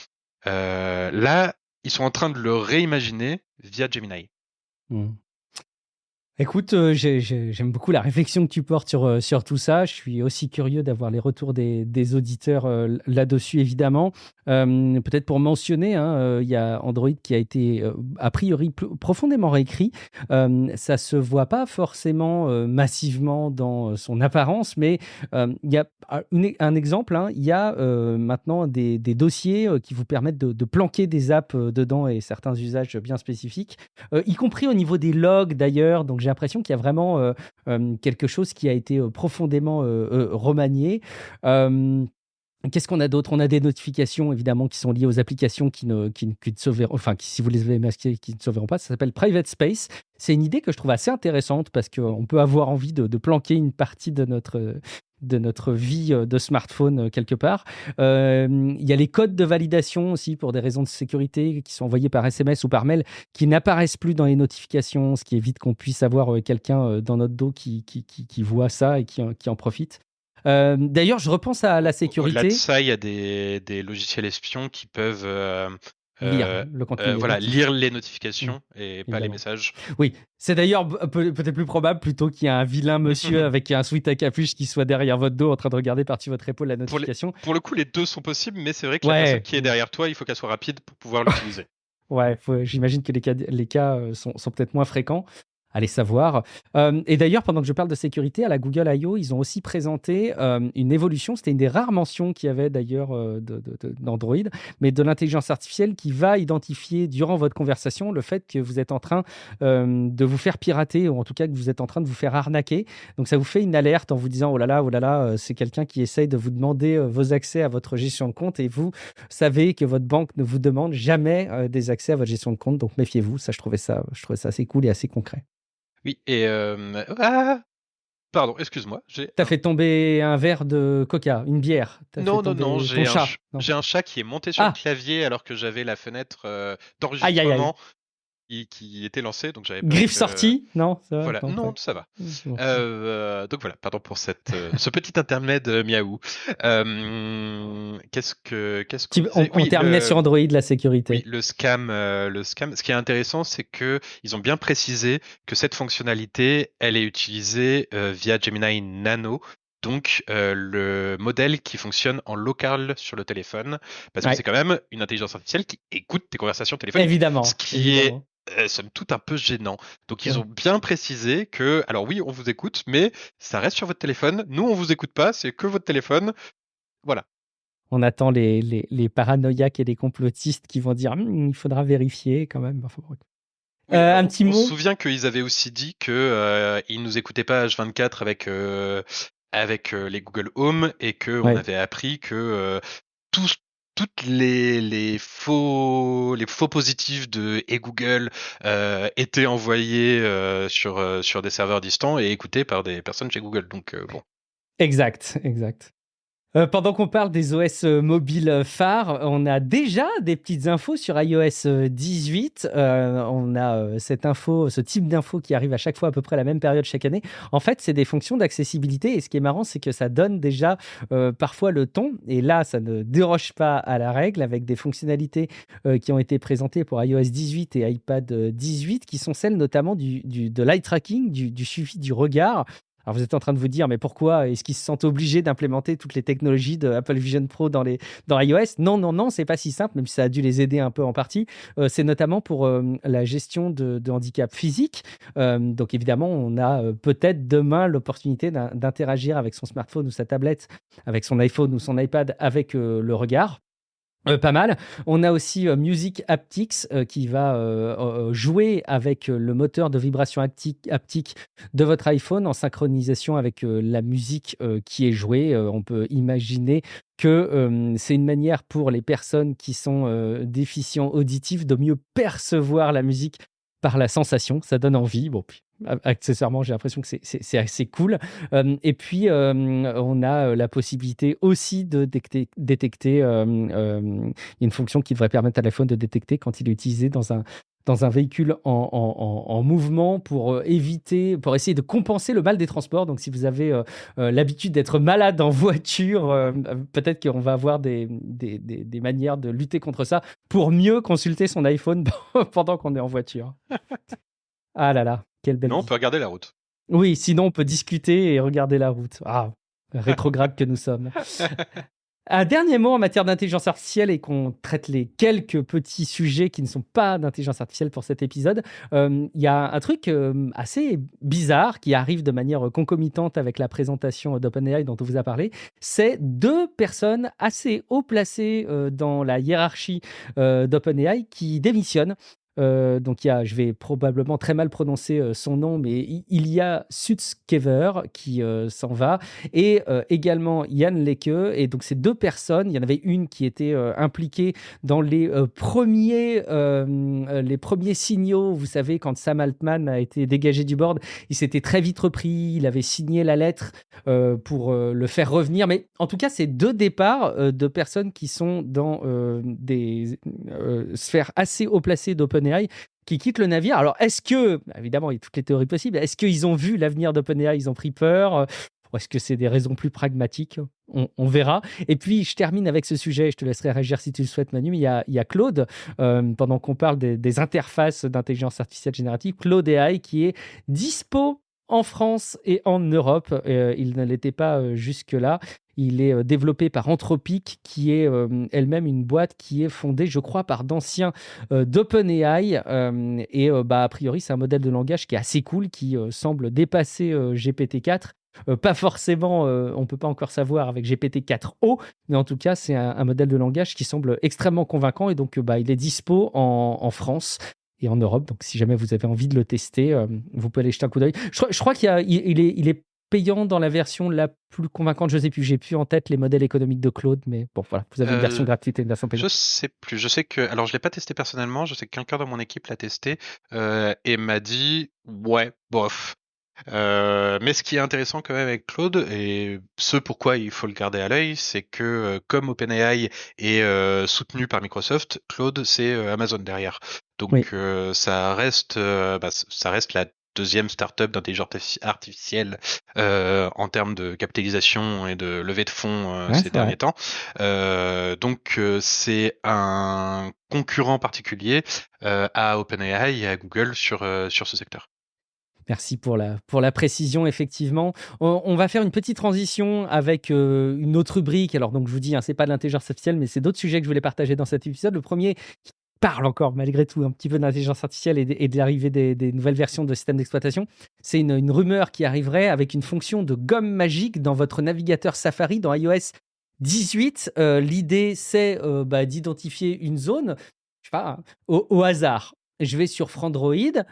Speaker 2: Là, ils sont en train de le réimaginer via Gemini.
Speaker 1: Écoute, j'aime beaucoup la réflexion que tu portes sur tout ça. Je suis aussi curieux d'avoir les retours des auditeurs là-dessus, évidemment. Peut-être pour mentionner, hein, il y a Android qui a été a priori profondément réécrit. Ça ne se voit pas forcément massivement dans son apparence, mais il y a un exemple. Hein, il y a maintenant des dossiers qui vous permettent de planquer des apps dedans et certains usages bien spécifiques, y compris au niveau des logs d'ailleurs. Donc j'ai l'impression qu'il y a vraiment quelque chose qui a été profondément remanié. Qu'est-ce qu'on a d'autre? On a des notifications évidemment qui sont liées aux applications qui ne se verront, enfin qui, si vous les avez masquées, qui ne se verront pas. Ça s'appelle Private Space. C'est une idée que je trouve assez intéressante parce qu'on peut avoir envie de planquer une partie de notre vie de smartphone quelque part. Il y a les codes de validation aussi pour des raisons de sécurité qui sont envoyés par SMS ou par mail qui n'apparaissent plus dans les notifications, ce qui évite qu'on puisse avoir quelqu'un dans notre dos qui voit ça et qui en profite. D'ailleurs, je repense à la
Speaker 2: Au-delà de
Speaker 1: sécurité.
Speaker 2: ça, il y a des logiciels espions qui peuvent
Speaker 1: Lire le contenu des
Speaker 2: voilà,
Speaker 1: notifs.
Speaker 2: lire les notifications et pas les
Speaker 1: Évidemment.
Speaker 2: messages.
Speaker 1: Oui, c'est d'ailleurs peut-être plus probable plutôt qu'il y ait un vilain monsieur avec un sweat à capuche qui soit derrière votre dos en train de regarder par-dessus votre épaule la notification.
Speaker 2: Pour le coup, les deux sont possibles, mais c'est vrai que la personne
Speaker 1: Ouais,
Speaker 2: qui est derrière toi, il faut qu'elle soit rapide pour pouvoir l'utiliser.
Speaker 1: ouais, j'imagine que les cas sont peut-être moins fréquents. Allez savoir. Et d'ailleurs, pendant que je parle de sécurité, à la Google I.O., ils ont aussi présenté une évolution. C'était une des rares mentions qu'il y avait d'ailleurs d'Android, mais de l'intelligence artificielle qui va identifier durant votre conversation le fait que vous êtes en train de vous faire pirater, ou en tout cas que vous êtes en train de vous faire arnaquer. Donc ça vous fait une alerte en vous disant oh là là, c'est quelqu'un qui essaye de vous demander vos accès à votre gestion de compte, et vous savez que votre banque ne vous demande jamais des accès à votre gestion de compte. Donc méfiez-vous. Ça, je trouvais ça assez cool et assez concret.
Speaker 2: Oui, et pardon, excuse-moi.
Speaker 1: T'as fait tomber un verre de coca, une bière. T'as fait
Speaker 2: Non, non, non,
Speaker 1: tomber ton chat. Non.
Speaker 2: j'ai un chat qui est monté sur le
Speaker 1: Ah,
Speaker 2: clavier alors que j'avais la fenêtre
Speaker 1: aïe, aïe, aïe.
Speaker 2: d'enregistrement qui était lancée, donc j'avais peur
Speaker 1: Griffe
Speaker 2: que...
Speaker 1: sortie? Non, ça va?
Speaker 2: Voilà,
Speaker 1: Non,
Speaker 2: non, ça va.
Speaker 1: bon.
Speaker 2: Donc voilà, pardon pour ce petit intermède miaou. Qu'est-ce qu'on disait?
Speaker 1: On
Speaker 2: Oui,
Speaker 1: terminait sur Android, la
Speaker 2: oui,
Speaker 1: sécurité.
Speaker 2: le scam, le scam. Ce qui est intéressant, c'est que ils ont bien précisé que cette fonctionnalité, elle est utilisée via Gemini Nano, donc le modèle qui fonctionne en local sur le téléphone, parce que
Speaker 1: Ouais,
Speaker 2: c'est quand même une intelligence artificielle qui écoute tes conversations téléphoniques,
Speaker 1: évidemment.
Speaker 2: ce qui est
Speaker 1: Évidemment.
Speaker 2: somme toute un peu gênant. Donc ils
Speaker 1: Ouais.
Speaker 2: ont bien précisé que, alors oui, on vous écoute, mais ça reste sur votre téléphone. Nous, on vous écoute pas, c'est que votre téléphone. Voilà.
Speaker 1: On attend les paranoïaques et les complotistes qui vont dire il faudra vérifier quand même. Enfin, bon.
Speaker 2: Oui,
Speaker 1: Un petit
Speaker 2: on se
Speaker 1: mot.
Speaker 2: souvient qu'ils avaient aussi dit que ils nous écoutaient pas H24 avec les Google Home et que on
Speaker 1: Ouais.
Speaker 2: avait appris que toutes les faux positifs de et Google étaient envoyés sur des serveurs distants et écoutés par des personnes chez Google. Donc bon.
Speaker 1: Exact, exact. Pendant qu'on parle des OS mobiles phares, on a déjà des petites infos sur iOS 18. On a cette info, ce type d'info qui arrive à chaque fois à peu près à la même période chaque année. En fait, c'est des fonctions d'accessibilité, et ce qui est marrant, c'est que ça donne déjà parfois le ton. Et là, ça ne déroge pas à la règle avec des fonctionnalités qui ont été présentées pour iOS 18 et iPad 18, qui sont celles notamment de l'eye tracking, du suivi du regard. Alors vous êtes en train de vous dire, mais pourquoi est-ce qu'ils se sentent obligés d'implémenter toutes les technologies de Apple Vision Pro dans iOS? Non, non, non, c'est pas si simple, même si ça a dû les aider un peu en partie. C'est notamment pour la gestion de handicap physique. Donc évidemment, on a peut-être demain l'opportunité d'interagir avec son smartphone ou sa tablette, avec son iPhone ou son iPad avec le regard. Pas mal. On a aussi Music Haptics qui va jouer avec le moteur de vibration haptique de votre iPhone en synchronisation avec la musique qui est jouée. On peut imaginer que c'est une manière pour les personnes qui sont déficients auditifs de mieux percevoir la musique par la sensation. Ça donne envie. Bon, puis, accessoirement, j'ai l'impression que c'est assez cool. Et puis, on a la possibilité aussi de détecter une fonction qui devrait permettre à l'iPhone de détecter quand il est utilisé dans un véhicule en mouvement pour essayer de compenser le mal des transports. Donc, si vous avez l'habitude d'être malade en voiture, peut-être qu'on va avoir des manières de lutter contre ça pour mieux consulter son iPhone pendant qu'on est en voiture. Ah là là, quelle belle
Speaker 2: Non, on
Speaker 1: vie.
Speaker 2: peut regarder la route.
Speaker 1: Oui, sinon on peut discuter et regarder la route. Ah, rétrograde que nous sommes. Un dernier mot en matière d'intelligence artificielle, et qu'on traite les quelques petits sujets qui ne sont pas d'intelligence artificielle pour cet épisode. Il y a un truc assez bizarre qui arrive de manière concomitante avec la présentation d'OpenAI dont on vous a parlé. C'est deux personnes assez haut placées dans la hiérarchie d'OpenAI qui démissionnent. Donc je vais probablement très mal prononcer son nom, mais il y a Sutskever qui s'en va, et également Jan Leke. Et donc ces deux personnes, il y en avait une qui était impliquée dans les premiers signaux. Vous savez, quand Sam Altman a été dégagé du board, il s'était très vite repris, il avait signé la lettre pour le faire revenir. Mais en tout cas, c'est deux départs de personnes qui sont dans des sphères assez haut placées d'OpenAI, qui quittent le navire. Alors, est-ce que, évidemment, il y a toutes les théories possibles, est-ce qu'ils ont vu l'avenir d'OpenAI, ils ont pris peur, ou est-ce que c'est des raisons plus pragmatiques? On verra. Et puis, je termine avec ce sujet, je te laisserai réagir si tu le souhaites, Manu, mais il y a Claude, pendant qu'on parle des interfaces d'intelligence artificielle générative, Claude AI, qui est dispo en France et en Europe. Il ne l'était pas jusque-là. Il est développé par Anthropic, qui est elle-même une boîte qui est fondée, je crois, par d'anciens d'OpenAI. A priori, c'est un modèle de langage qui est assez cool, qui semble dépasser GPT-4. Pas forcément, on ne peut pas encore savoir avec GPT-4o, mais en tout cas, c'est un modèle de langage qui semble extrêmement convaincant. Et donc, il est dispo en France et en Europe. Donc, si jamais vous avez envie de le tester, vous pouvez aller jeter un coup d'œil. Je crois il est payant dans la version la plus convaincante. Je ne sais plus, j'ai plus en tête les modèles économiques de Claude, mais bon, voilà, vous avez une version gratuite et une version payante.
Speaker 2: Je sais plus. Je sais que, alors je l'ai pas testé personnellement. Je sais que quelqu'un dans mon équipe l'a testé et m'a dit ouais, bof. Mais ce qui est intéressant quand même avec Claude, et ce pourquoi il faut le garder à l'œil, c'est que comme OpenAI est soutenu par Microsoft, Claude c'est Amazon derrière. Donc
Speaker 1: Oui.
Speaker 2: ça reste la deuxième startup d'intelligence artificielle en termes de capitalisation et de levée de fonds
Speaker 1: Ouais,
Speaker 2: ces
Speaker 1: c'est vrai.
Speaker 2: derniers temps. Donc c'est un concurrent particulier à OpenAI et à Google sur ce secteur.
Speaker 1: Merci pour la précision, effectivement. On va faire une petite transition avec une autre rubrique. Alors, donc, je vous dis, c'est pas de l'intelligence artificielle, mais c'est d'autres sujets que je voulais partager dans cet épisode. Le premier, qui parle encore, malgré tout, un petit peu d'intelligence artificielle et de l'arrivée des nouvelles versions de systèmes d'exploitation. C'est une rumeur qui arriverait avec une fonction de gomme magique dans votre navigateur Safari dans iOS 18. L'idée, c'est d'identifier une zone, je sais pas, au hasard. Je vais sur Frandroid.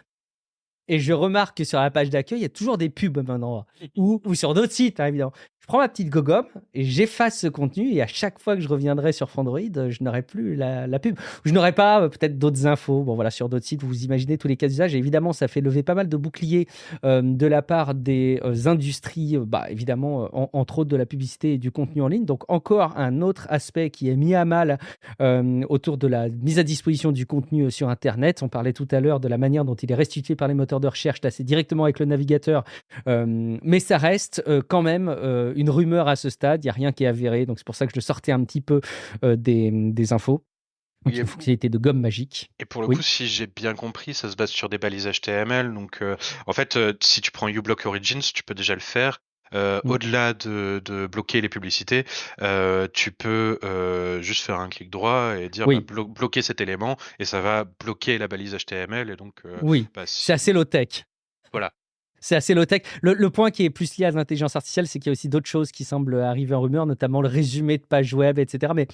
Speaker 1: Et je remarque que sur la page d'accueil, il y a toujours des pubs maintenant, ou sur d'autres sites, évidemment. Je prends ma petite gogomme et j'efface ce contenu, et à chaque fois que je reviendrai sur Frandroid, je n'aurai plus la pub. Je n'aurai pas peut-être d'autres infos. Bon, voilà, sur d'autres sites, vous imaginez tous les cas d'usage. Et évidemment, ça fait lever pas mal de boucliers de la part des industries, évidemment, entre autres de la publicité et du contenu en ligne. Donc, encore un autre aspect qui est mis à mal autour de la mise à disposition du contenu sur Internet. On parlait tout à l'heure de la manière dont il est restitué par les moteurs de recherche. Là, c'est directement avec le navigateur. Mais ça reste quand même une rumeur à ce stade. Il n'y a rien qui est avéré. Donc, c'est pour ça que je sortais un petit peu des infos. Donc, une fonctionnalité de gomme magique.
Speaker 2: Et pour le coup, si j'ai bien compris, ça se base sur des balises HTML. Donc, en fait, si tu prends uBlock Origins, tu peux déjà le faire. Au-delà de bloquer les publicités, tu peux juste faire un clic droit et dire bloquer cet élément, et ça va bloquer la balise HTML. Et donc,
Speaker 1: c'est assez low-tech.
Speaker 2: Voilà.
Speaker 1: C'est assez low-tech. Le point qui est plus lié à l'intelligence artificielle, c'est qu'il y a aussi d'autres choses qui semblent arriver en rumeur, notamment le résumé de pages web, etc. Mais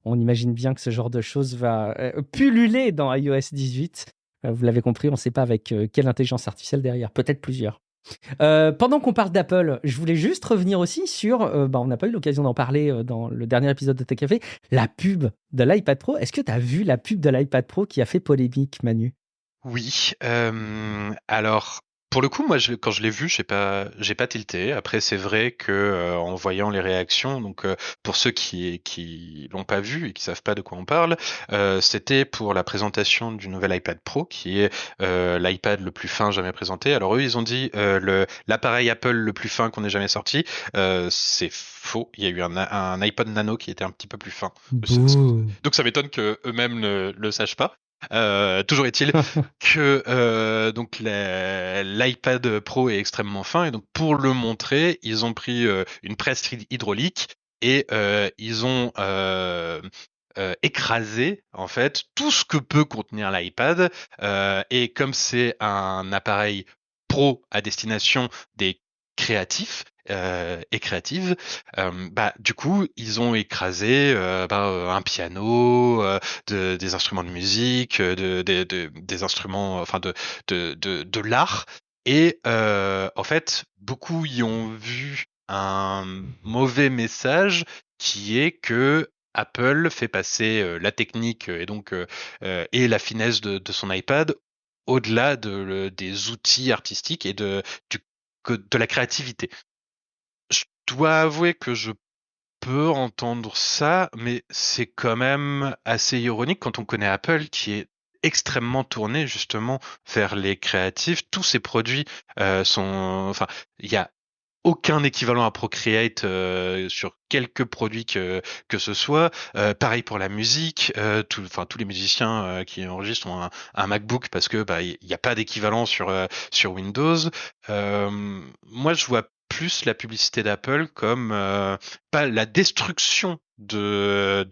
Speaker 1: on imagine bien que ce genre de choses va pulluler dans iOS 18. Vous l'avez compris, on ne sait pas avec quelle intelligence artificielle derrière. Peut-être plusieurs. Pendant qu'on parle d'Apple, je voulais juste revenir aussi sur, on n'a pas eu l'occasion d'en parler dans le dernier épisode de Tech Café, la pub de l'iPad Pro. Est-ce que tu as vu la pub de l'iPad Pro qui a fait polémique, Manu?
Speaker 2: Oui, alors pour le coup, moi, quand je l'ai vu, j'ai pas tilté. Après, c'est vrai que en voyant les réactions, donc pour ceux qui l'ont pas vu et qui savent pas de quoi on parle, c'était pour la présentation du nouvel iPad Pro, qui est l'iPad le plus fin jamais présenté. Alors eux, ils ont dit l'appareil Apple le plus fin qu'on ait jamais sorti. C'est faux. Il y a eu un iPod Nano qui était un petit peu plus fin. Donc ça m'étonne que eux-mêmes le sachent pas. Toujours est-il que donc l'iPad Pro est extrêmement fin, et donc pour le montrer, ils ont pris une presse hydraulique et ils ont écrasé en fait tout ce que peut contenir l'iPad, et comme c'est un appareil pro à destination des créatifs, et créative. Du coup, ils ont écrasé un piano, des instruments de musique, des instruments, enfin de l'art. Et en fait, beaucoup y ont vu un mauvais message qui est que Apple fait passer la technique et la finesse de son iPad au-delà des outils artistiques et de la créativité. Je dois avouer que je peux entendre ça, mais c'est quand même assez ironique quand on connaît Apple qui est extrêmement tourné justement vers les créatifs. Tous ses produits enfin, il y a aucun équivalent à Procreate sur quelques produits que ce soit. Pareil pour la musique. Tous les musiciens qui enregistrent ont un MacBook parce que il n'y a pas d'équivalent sur Windows. Moi, je vois plus la publicité d'Apple comme pas la destruction de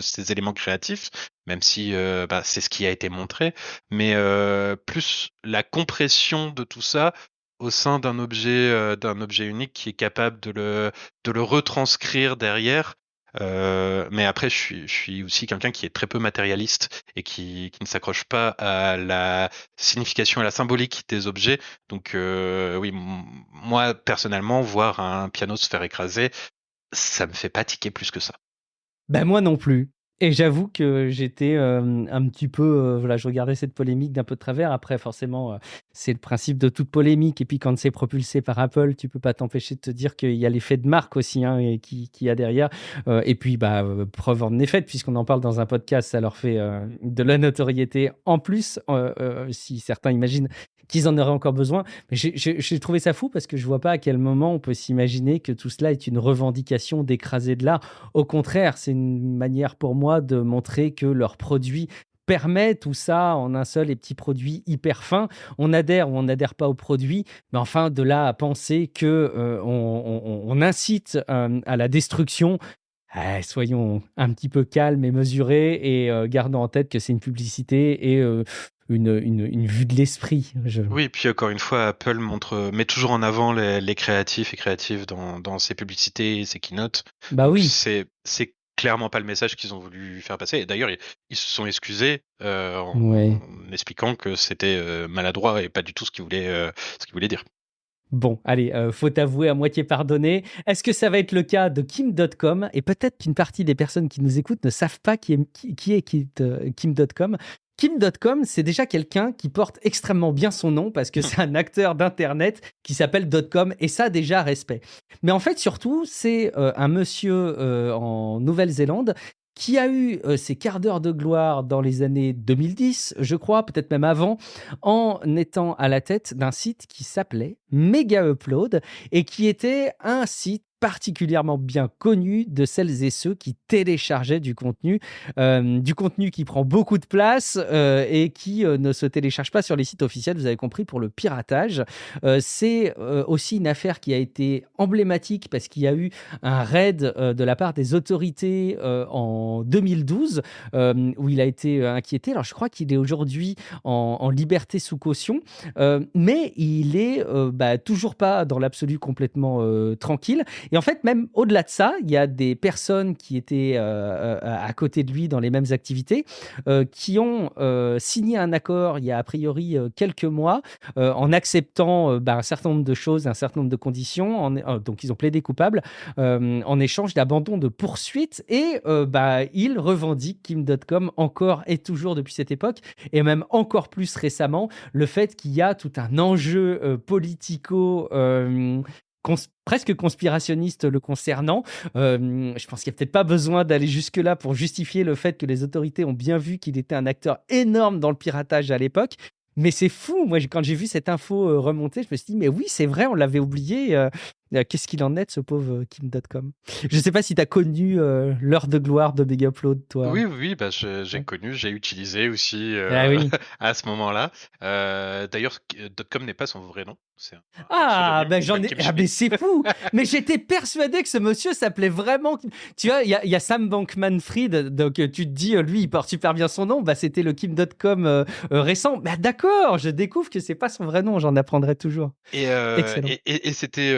Speaker 2: ces éléments créatifs, même si c'est ce qui a été montré, mais plus la compression de tout ça au sein d'un objet unique qui est capable de le retranscrire derrière. Mais après, je suis aussi quelqu'un qui est très peu matérialiste et qui ne s'accroche pas à la signification et la symbolique des objets. Donc oui, moi personnellement, voir un piano se faire écraser, ça me fait pas tiquer plus que ça.
Speaker 1: Ben moi non plus. Et j'avoue que j'étais un petit peu, voilà, je regardais cette polémique d'un peu de travers. Après, forcément, c'est le principe de toute polémique. Et puis, quand c'est propulsé par Apple, tu peux pas t'empêcher de te dire qu'il y a l'effet de marque aussi, hein, et qui y a derrière. Et puis, preuve en est faite, puisqu'on en parle dans un podcast, ça leur fait de la notoriété en plus, si certains imaginent qu'ils en auraient encore besoin. Mais j'ai trouvé ça fou parce que je vois pas à quel moment on peut s'imaginer que tout cela est une revendication d'écraser de l'art. Au contraire, c'est une manière pour moi de montrer que leurs produits permet tout ça en un seul et petit produit hyper fin. On adhère ou on n'adhère pas au produit, mais enfin, de là à penser que on incite à la destruction, soyons un petit peu calmes et mesurés et gardons en tête que c'est une publicité et une vue de l'esprit.
Speaker 2: Oui, et puis encore une fois, Apple met toujours en avant les créatifs et créatives dans ses publicités et ses keynotes.
Speaker 1: Bah
Speaker 2: Donc
Speaker 1: oui.
Speaker 2: c'est clairement pas le message qu'ils ont voulu faire passer. Et d'ailleurs, ils se sont excusés
Speaker 1: Ouais.
Speaker 2: en expliquant que c'était maladroit et pas du tout ce qu'ils voulaient dire.
Speaker 1: Bon, allez, faut t'avouer à moitié pardonné. Est-ce que ça va être le cas de Kim.com? Et peut-être qu'une partie des personnes qui nous écoutent ne savent pas qui est Kim.com. Kim.com, c'est déjà quelqu'un qui porte extrêmement bien son nom parce que c'est un acteur d'Internet qui s'appelle .com et ça, déjà, respect. Mais en fait, surtout, c'est un monsieur en Nouvelle-Zélande qui a eu ses quarts d'heure de gloire dans les années 2010, je crois, peut-être même avant, en étant à la tête d'un site qui s'appelait Mega Upload et qui était un site particulièrement bien connu de celles et ceux qui téléchargeaient du contenu qui prend beaucoup de place et qui ne se télécharge pas sur les sites officiels, vous avez compris, pour le piratage. C'est aussi une affaire qui a été emblématique parce qu'il y a eu un raid de la part des autorités en 2012 où il a été inquiété. Alors je crois qu'il est aujourd'hui en liberté sous caution, mais il est toujours pas dans l'absolu complètement tranquille. Et en fait, même au-delà de ça, il y a des personnes qui étaient à côté de lui dans les mêmes activités, qui ont signé un accord il y a a priori quelques mois, en acceptant un certain nombre de choses, un certain nombre de conditions. Donc, ils ont plaidé coupable en échange d'abandon de poursuite. Et ils revendiquent Kim.com encore et toujours depuis cette époque, et même encore plus récemment, le fait qu'il y a tout un enjeu politico presque conspirationniste le concernant. Je pense qu'il n'y a peut-être pas besoin d'aller jusque-là pour justifier le fait que les autorités ont bien vu qu'il était un acteur énorme dans le piratage à l'époque. Mais c'est fou, moi, quand j'ai vu cette info remonter, je me suis dit, mais oui, c'est vrai, on l'avait oublié. Qu'est-ce qu'il en est de ce pauvre Kim.com? Je ne sais pas si tu as connu l'heure de gloire de Big Upload, toi.
Speaker 2: Oui, oui, j'ai connu, j'ai utilisé aussi
Speaker 1: Ah oui.
Speaker 2: à ce moment-là. D'ailleurs, .com n'est pas son vrai nom. C'est un
Speaker 1: Ah,
Speaker 2: pseudonyme,
Speaker 1: ben j'en
Speaker 2: comme
Speaker 1: ai.
Speaker 2: Kim
Speaker 1: Ah, mais
Speaker 2: Schmidt.
Speaker 1: c'est fou! Mais j'étais persuadé que ce monsieur s'appelait vraiment. Tu vois, il y a Sam Bankman-Fried, donc tu te dis, lui, il porte super bien son nom. Bah, c'était le Kim.com récent. Bah, d'accord, je découvre que c'est pas son vrai nom. J'en apprendrai toujours. Excellent.
Speaker 2: Et c'était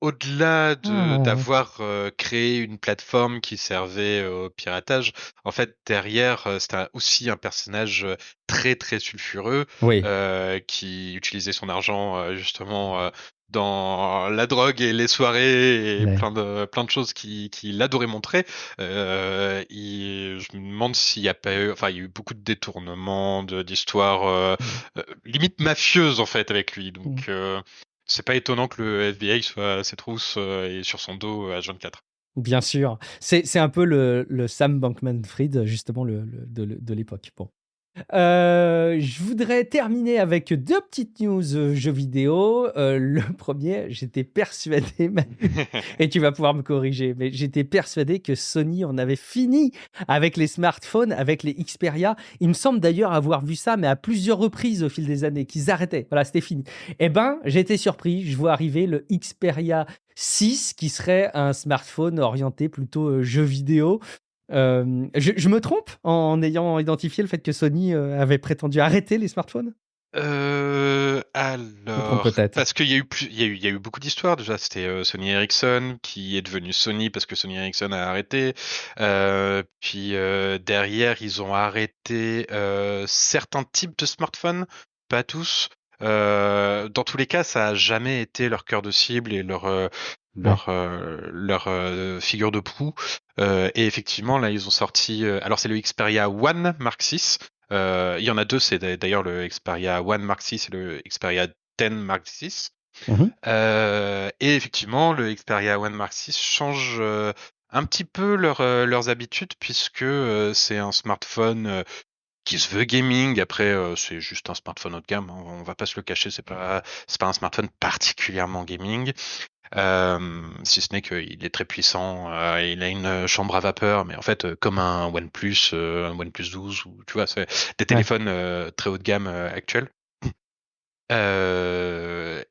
Speaker 2: au-delà
Speaker 1: Ah,
Speaker 2: d'avoir créé une plateforme qui servait au piratage. En fait, derrière, c'était aussi un personnage très très sulfureux
Speaker 1: oui.
Speaker 2: qui utilisait son argent justement dans la drogue et les soirées et
Speaker 1: Ouais.
Speaker 2: plein de choses qu'il adorait montrer. Je me demande s'il y a pas eu, enfin, il y a eu beaucoup de détournements, d'histoires limite mafieuses en fait avec lui.
Speaker 1: Mm.
Speaker 2: Donc c'est pas étonnant que le FBI soit à ses trousses et sur son dos à 24.
Speaker 1: Bien sûr. C'est un peu le Sam Bankman-Fried, justement, de l'époque. Bon. Je voudrais terminer avec deux petites news jeux vidéo. Le premier, j'étais persuadé, et tu vas pouvoir me corriger, mais j'étais persuadé que Sony en avait fini avec les smartphones, avec les Xperia. Il me semble d'ailleurs avoir vu ça, mais à plusieurs reprises au fil des années, qu'ils arrêtaient. Voilà, c'était fini. Eh ben, j'ai été surpris. Je vois arriver le Xperia 6, qui serait un smartphone orienté plutôt jeux vidéo. Je me trompe en ayant identifié le fait que Sony avait prétendu arrêter les smartphones? Je me trompe
Speaker 2: Alors,
Speaker 1: peut-être.
Speaker 2: parce qu'il y a eu il y a eu beaucoup d'histoires déjà. C'était Sony Ericsson qui est devenu Sony parce que Sony Ericsson a arrêté. Puis derrière, ils ont arrêté certains types de smartphones, pas tous. Dans tous les cas, ça a jamais été leur cœur de cible et
Speaker 1: Ouais.
Speaker 2: leur figure de proue. Et effectivement, là, ils ont sorti. Alors, c'est le Xperia One Mark VI. Il y en a deux, c'est d'ailleurs le Xperia One Mark VI et le Xperia 10 Mark VI.
Speaker 1: Mhm.
Speaker 2: Et effectivement, le Xperia One Mark VI change un petit peu leurs habitudes puisque c'est un smartphone qui se veut gaming. Après, c'est juste un smartphone haut de gamme, hein, on va pas se le cacher, c'est pas un smartphone particulièrement gaming. Si ce n'est qu'il est très puissant, il a une chambre à vapeur, mais en fait, comme un OnePlus 12, ou tu vois, c'est des
Speaker 1: Ouais.
Speaker 2: téléphones très haut de gamme actuels. Mais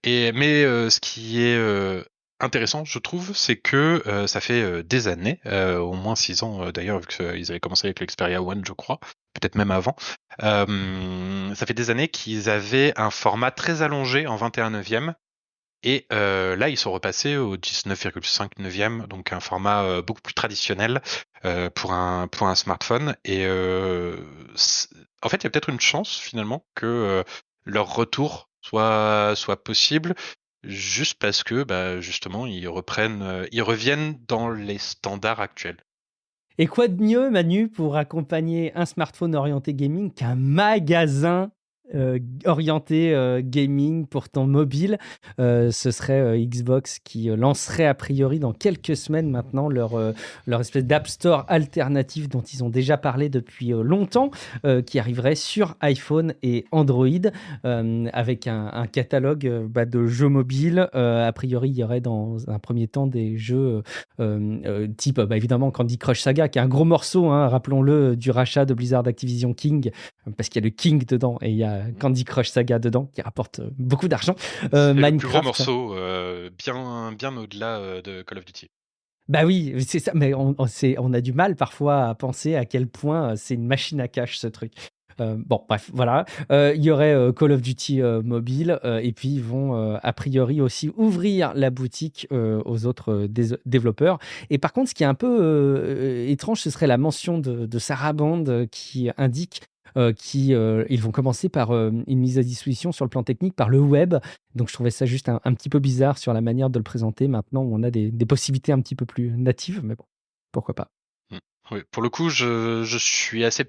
Speaker 2: ce qui est intéressant, je trouve, c'est que ça fait des années, au moins 6 ans d'ailleurs, vu qu'ils avaient commencé avec le Xperia One, je crois, peut-être même avant. Ça fait des années qu'ils avaient un format très allongé en 21/9. Et là, ils sont repassés au 19,5 neuvième, donc un format beaucoup plus traditionnel pour un smartphone. Et en fait, il y a peut-être une chance finalement que leur retour soit possible, juste parce que bah, justement, ils reviennent dans les standards actuels.
Speaker 1: Et quoi de mieux, Manu, pour accompagner un smartphone orienté gaming qu'un magasin orienté gaming pour ton mobile? Ce serait Xbox qui lancerait a priori dans quelques semaines maintenant leur espèce d'App Store alternatif dont ils ont déjà parlé depuis longtemps, qui arriverait sur iPhone et Android avec un catalogue de jeux mobiles. A priori, il y aurait dans un premier temps des jeux type évidemment Candy Crush Saga, qui est un gros morceau, hein, rappelons-le, du rachat de Blizzard Activision King, parce qu'il y a le King dedans et il y a Candy Crush Saga dedans, qui rapporte beaucoup d'argent.
Speaker 2: C'est le plus gros
Speaker 1: Minecraft.
Speaker 2: morceau, bien au-delà de Call of Duty.
Speaker 1: Bah oui, c'est ça, mais on a du mal parfois à penser à quel point c'est une machine à cash ce truc. Bon, bref, voilà. Il y aurait Call of Duty mobile, et puis ils vont a priori aussi ouvrir la boutique aux autres développeurs. Et par contre, ce qui est un peu étrange, ce serait la mention de Sarah Bond qui indique qu'ils vont commencer par une mise à disposition sur le plan technique par le web. Donc je trouvais ça juste un petit peu bizarre sur la manière de le présenter maintenant où on a des possibilités un petit peu plus natives, mais bon, pourquoi pas.
Speaker 2: Mm. Oui, pour le coup, je suis assez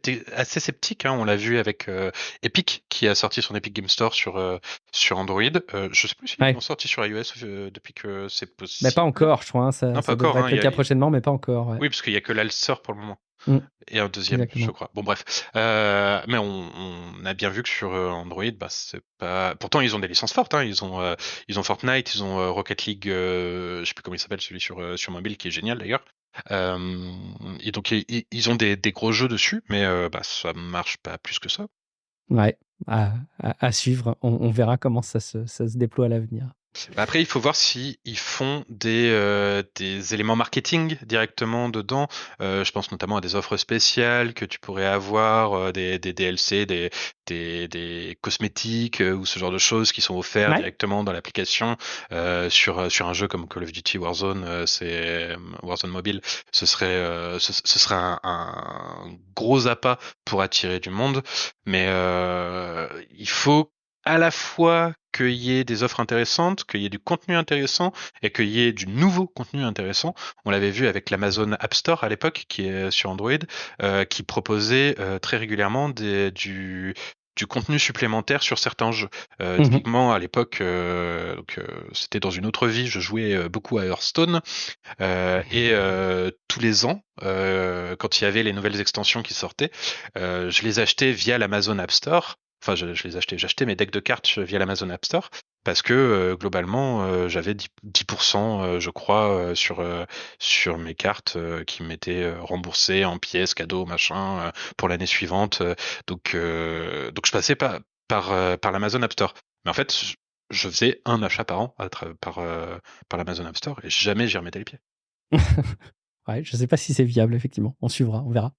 Speaker 2: sceptique, hein. On l'a vu avec Epic qui a sorti son Epic Game Store sur Android. Je sais plus s'ils
Speaker 1: Ouais.
Speaker 2: l'ont sorti sur iOS depuis que c'est
Speaker 1: Mais pas
Speaker 2: possible.
Speaker 1: encore, je crois, hein,
Speaker 2: Non, pas
Speaker 1: ça
Speaker 2: encore,
Speaker 1: devrait
Speaker 2: hein.
Speaker 1: être le cas prochainement, mais pas encore. Ouais.
Speaker 2: Oui, parce qu'il y a que l'Alster pour le moment.
Speaker 1: Mm,
Speaker 2: Et un deuxième, je
Speaker 1: exactement.
Speaker 2: crois. Bon, bref. Mais on a bien vu que sur Android, bah, c'est pas. Pourtant, ils ont des licences fortes, hein. Ils ont Fortnite, ils ont Rocket League, je sais plus comment il s'appelle, celui sur mobile, qui est génial d'ailleurs. Et donc, ils ont des gros jeux dessus, mais bah, ça marche pas plus que ça.
Speaker 1: Ouais. à suivre. On verra comment ça se déploie à l'avenir.
Speaker 2: Après, il faut voir si ils font des éléments marketing directement dedans. Je pense notamment à des offres spéciales que tu pourrais avoir, des DLC, des cosmétiques ou ce genre de choses qui sont offerts directement dans l'application sur un jeu comme Call of Duty Warzone, c'est Warzone Mobile. Ce serait un gros appât pour attirer du monde, mais il faut à la fois qu'il y ait des offres intéressantes, qu'il y ait du contenu intéressant et qu'il y ait du nouveau contenu intéressant. On l'avait vu avec l'Amazon App Store à l'époque, qui est sur Android, qui proposait très régulièrement du contenu supplémentaire sur certains jeux. Typiquement, à l'époque, c'était dans une autre vie, je jouais beaucoup à Hearthstone, et tous les ans, quand il y avait les nouvelles extensions qui sortaient, je les achetais via l'Amazon App Store. Enfin, je les achetais. J'achetais mes decks de cartes via l'Amazon App Store parce que globalement, j'avais 10%, je crois, sur mes cartes qui m'étaient remboursées en pièces, cadeaux, machin, pour l'année suivante. Donc je passais par l'Amazon App Store. Mais en fait, je faisais un achat par an par l'Amazon App Store et jamais j'y remettais les pieds.
Speaker 1: Ouais, je ne sais pas si c'est viable, effectivement. On suivra, on verra.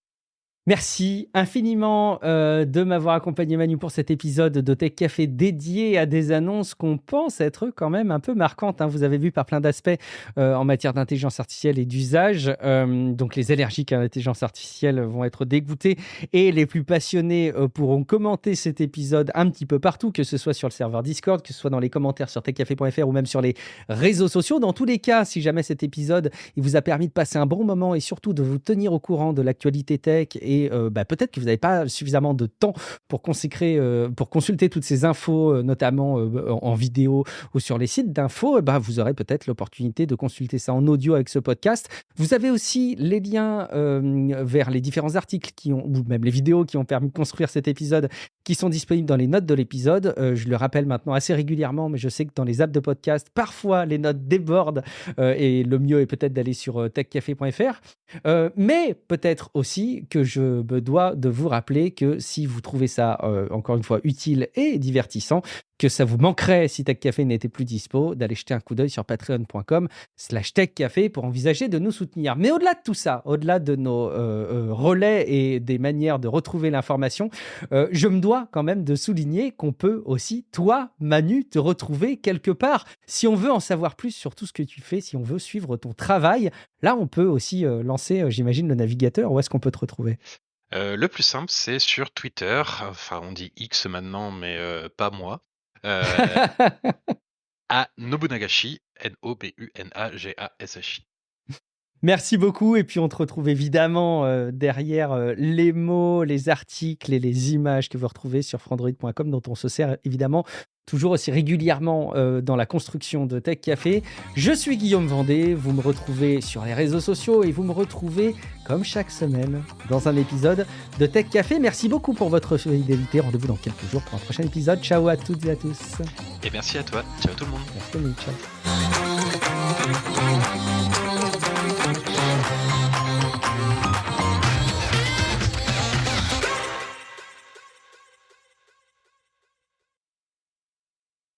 Speaker 1: Merci infiniment de m'avoir accompagné, Manu, pour cet épisode de Tech Café dédié à des annonces qu'on pense être quand même un peu marquantes. Vous avez vu par plein d'aspects en matière d'intelligence artificielle et d'usage. Donc, les allergiques à l'intelligence artificielle vont être dégoûtés et les plus passionnés pourront commenter cet épisode un petit peu partout, que ce soit sur le serveur Discord, que ce soit dans les commentaires sur techcafé.fr ou même sur les réseaux sociaux. Dans tous les cas, si jamais cet épisode il vous a permis de passer un bon moment et surtout de vous tenir au courant de l'actualité tech et peut-être que vous n'avez pas suffisamment de temps pour consulter toutes ces infos, notamment en vidéo ou sur les sites d'infos, vous aurez peut-être l'opportunité de consulter ça en audio avec ce podcast. Vous avez aussi les liens vers les différents articles ou même les vidéos qui ont permis de construire cet épisode qui sont disponibles dans les notes de l'épisode. Je le rappelle maintenant assez régulièrement, mais je sais que dans les apps de podcast, parfois les notes débordent et le mieux est peut-être d'aller sur techcafé.fr. Mais peut-être aussi que je me dois de vous rappeler que si vous trouvez ça, encore une fois, utile et divertissant, que ça vous manquerait si Tech Café n'était plus dispo, d'aller jeter un coup d'œil sur patreon.com/techcafé pour envisager de nous soutenir. Mais au-delà de tout ça, au-delà de nos relais et des manières de retrouver l'information, je me dois quand même de souligner qu'on peut aussi, toi, Manu, te retrouver quelque part. Si on veut en savoir plus sur tout ce que tu fais, si on veut suivre ton travail, là, on peut aussi lancer, j'imagine, le navigateur. Où est-ce qu'on peut te retrouver ?
Speaker 2: Le plus simple, c'est sur Twitter. Enfin, on dit X maintenant, mais pas moi. À Nobunagashi, Nobunagashi.
Speaker 1: Merci beaucoup. Et puis, on te retrouve évidemment derrière les mots, les articles et les images que vous retrouvez sur frandroid.com, dont on se sert évidemment toujours aussi régulièrement dans la construction de Tech Café. Je suis Guillaume Vendée. Vous me retrouvez sur les réseaux sociaux et vous me retrouvez, comme chaque semaine, dans un épisode de Tech Café. Merci beaucoup pour votre fidélité. Rendez-vous dans quelques jours pour un prochain épisode. Ciao à toutes et à tous.
Speaker 2: Et merci à toi. Ciao tout le monde.
Speaker 1: Merci, ciao.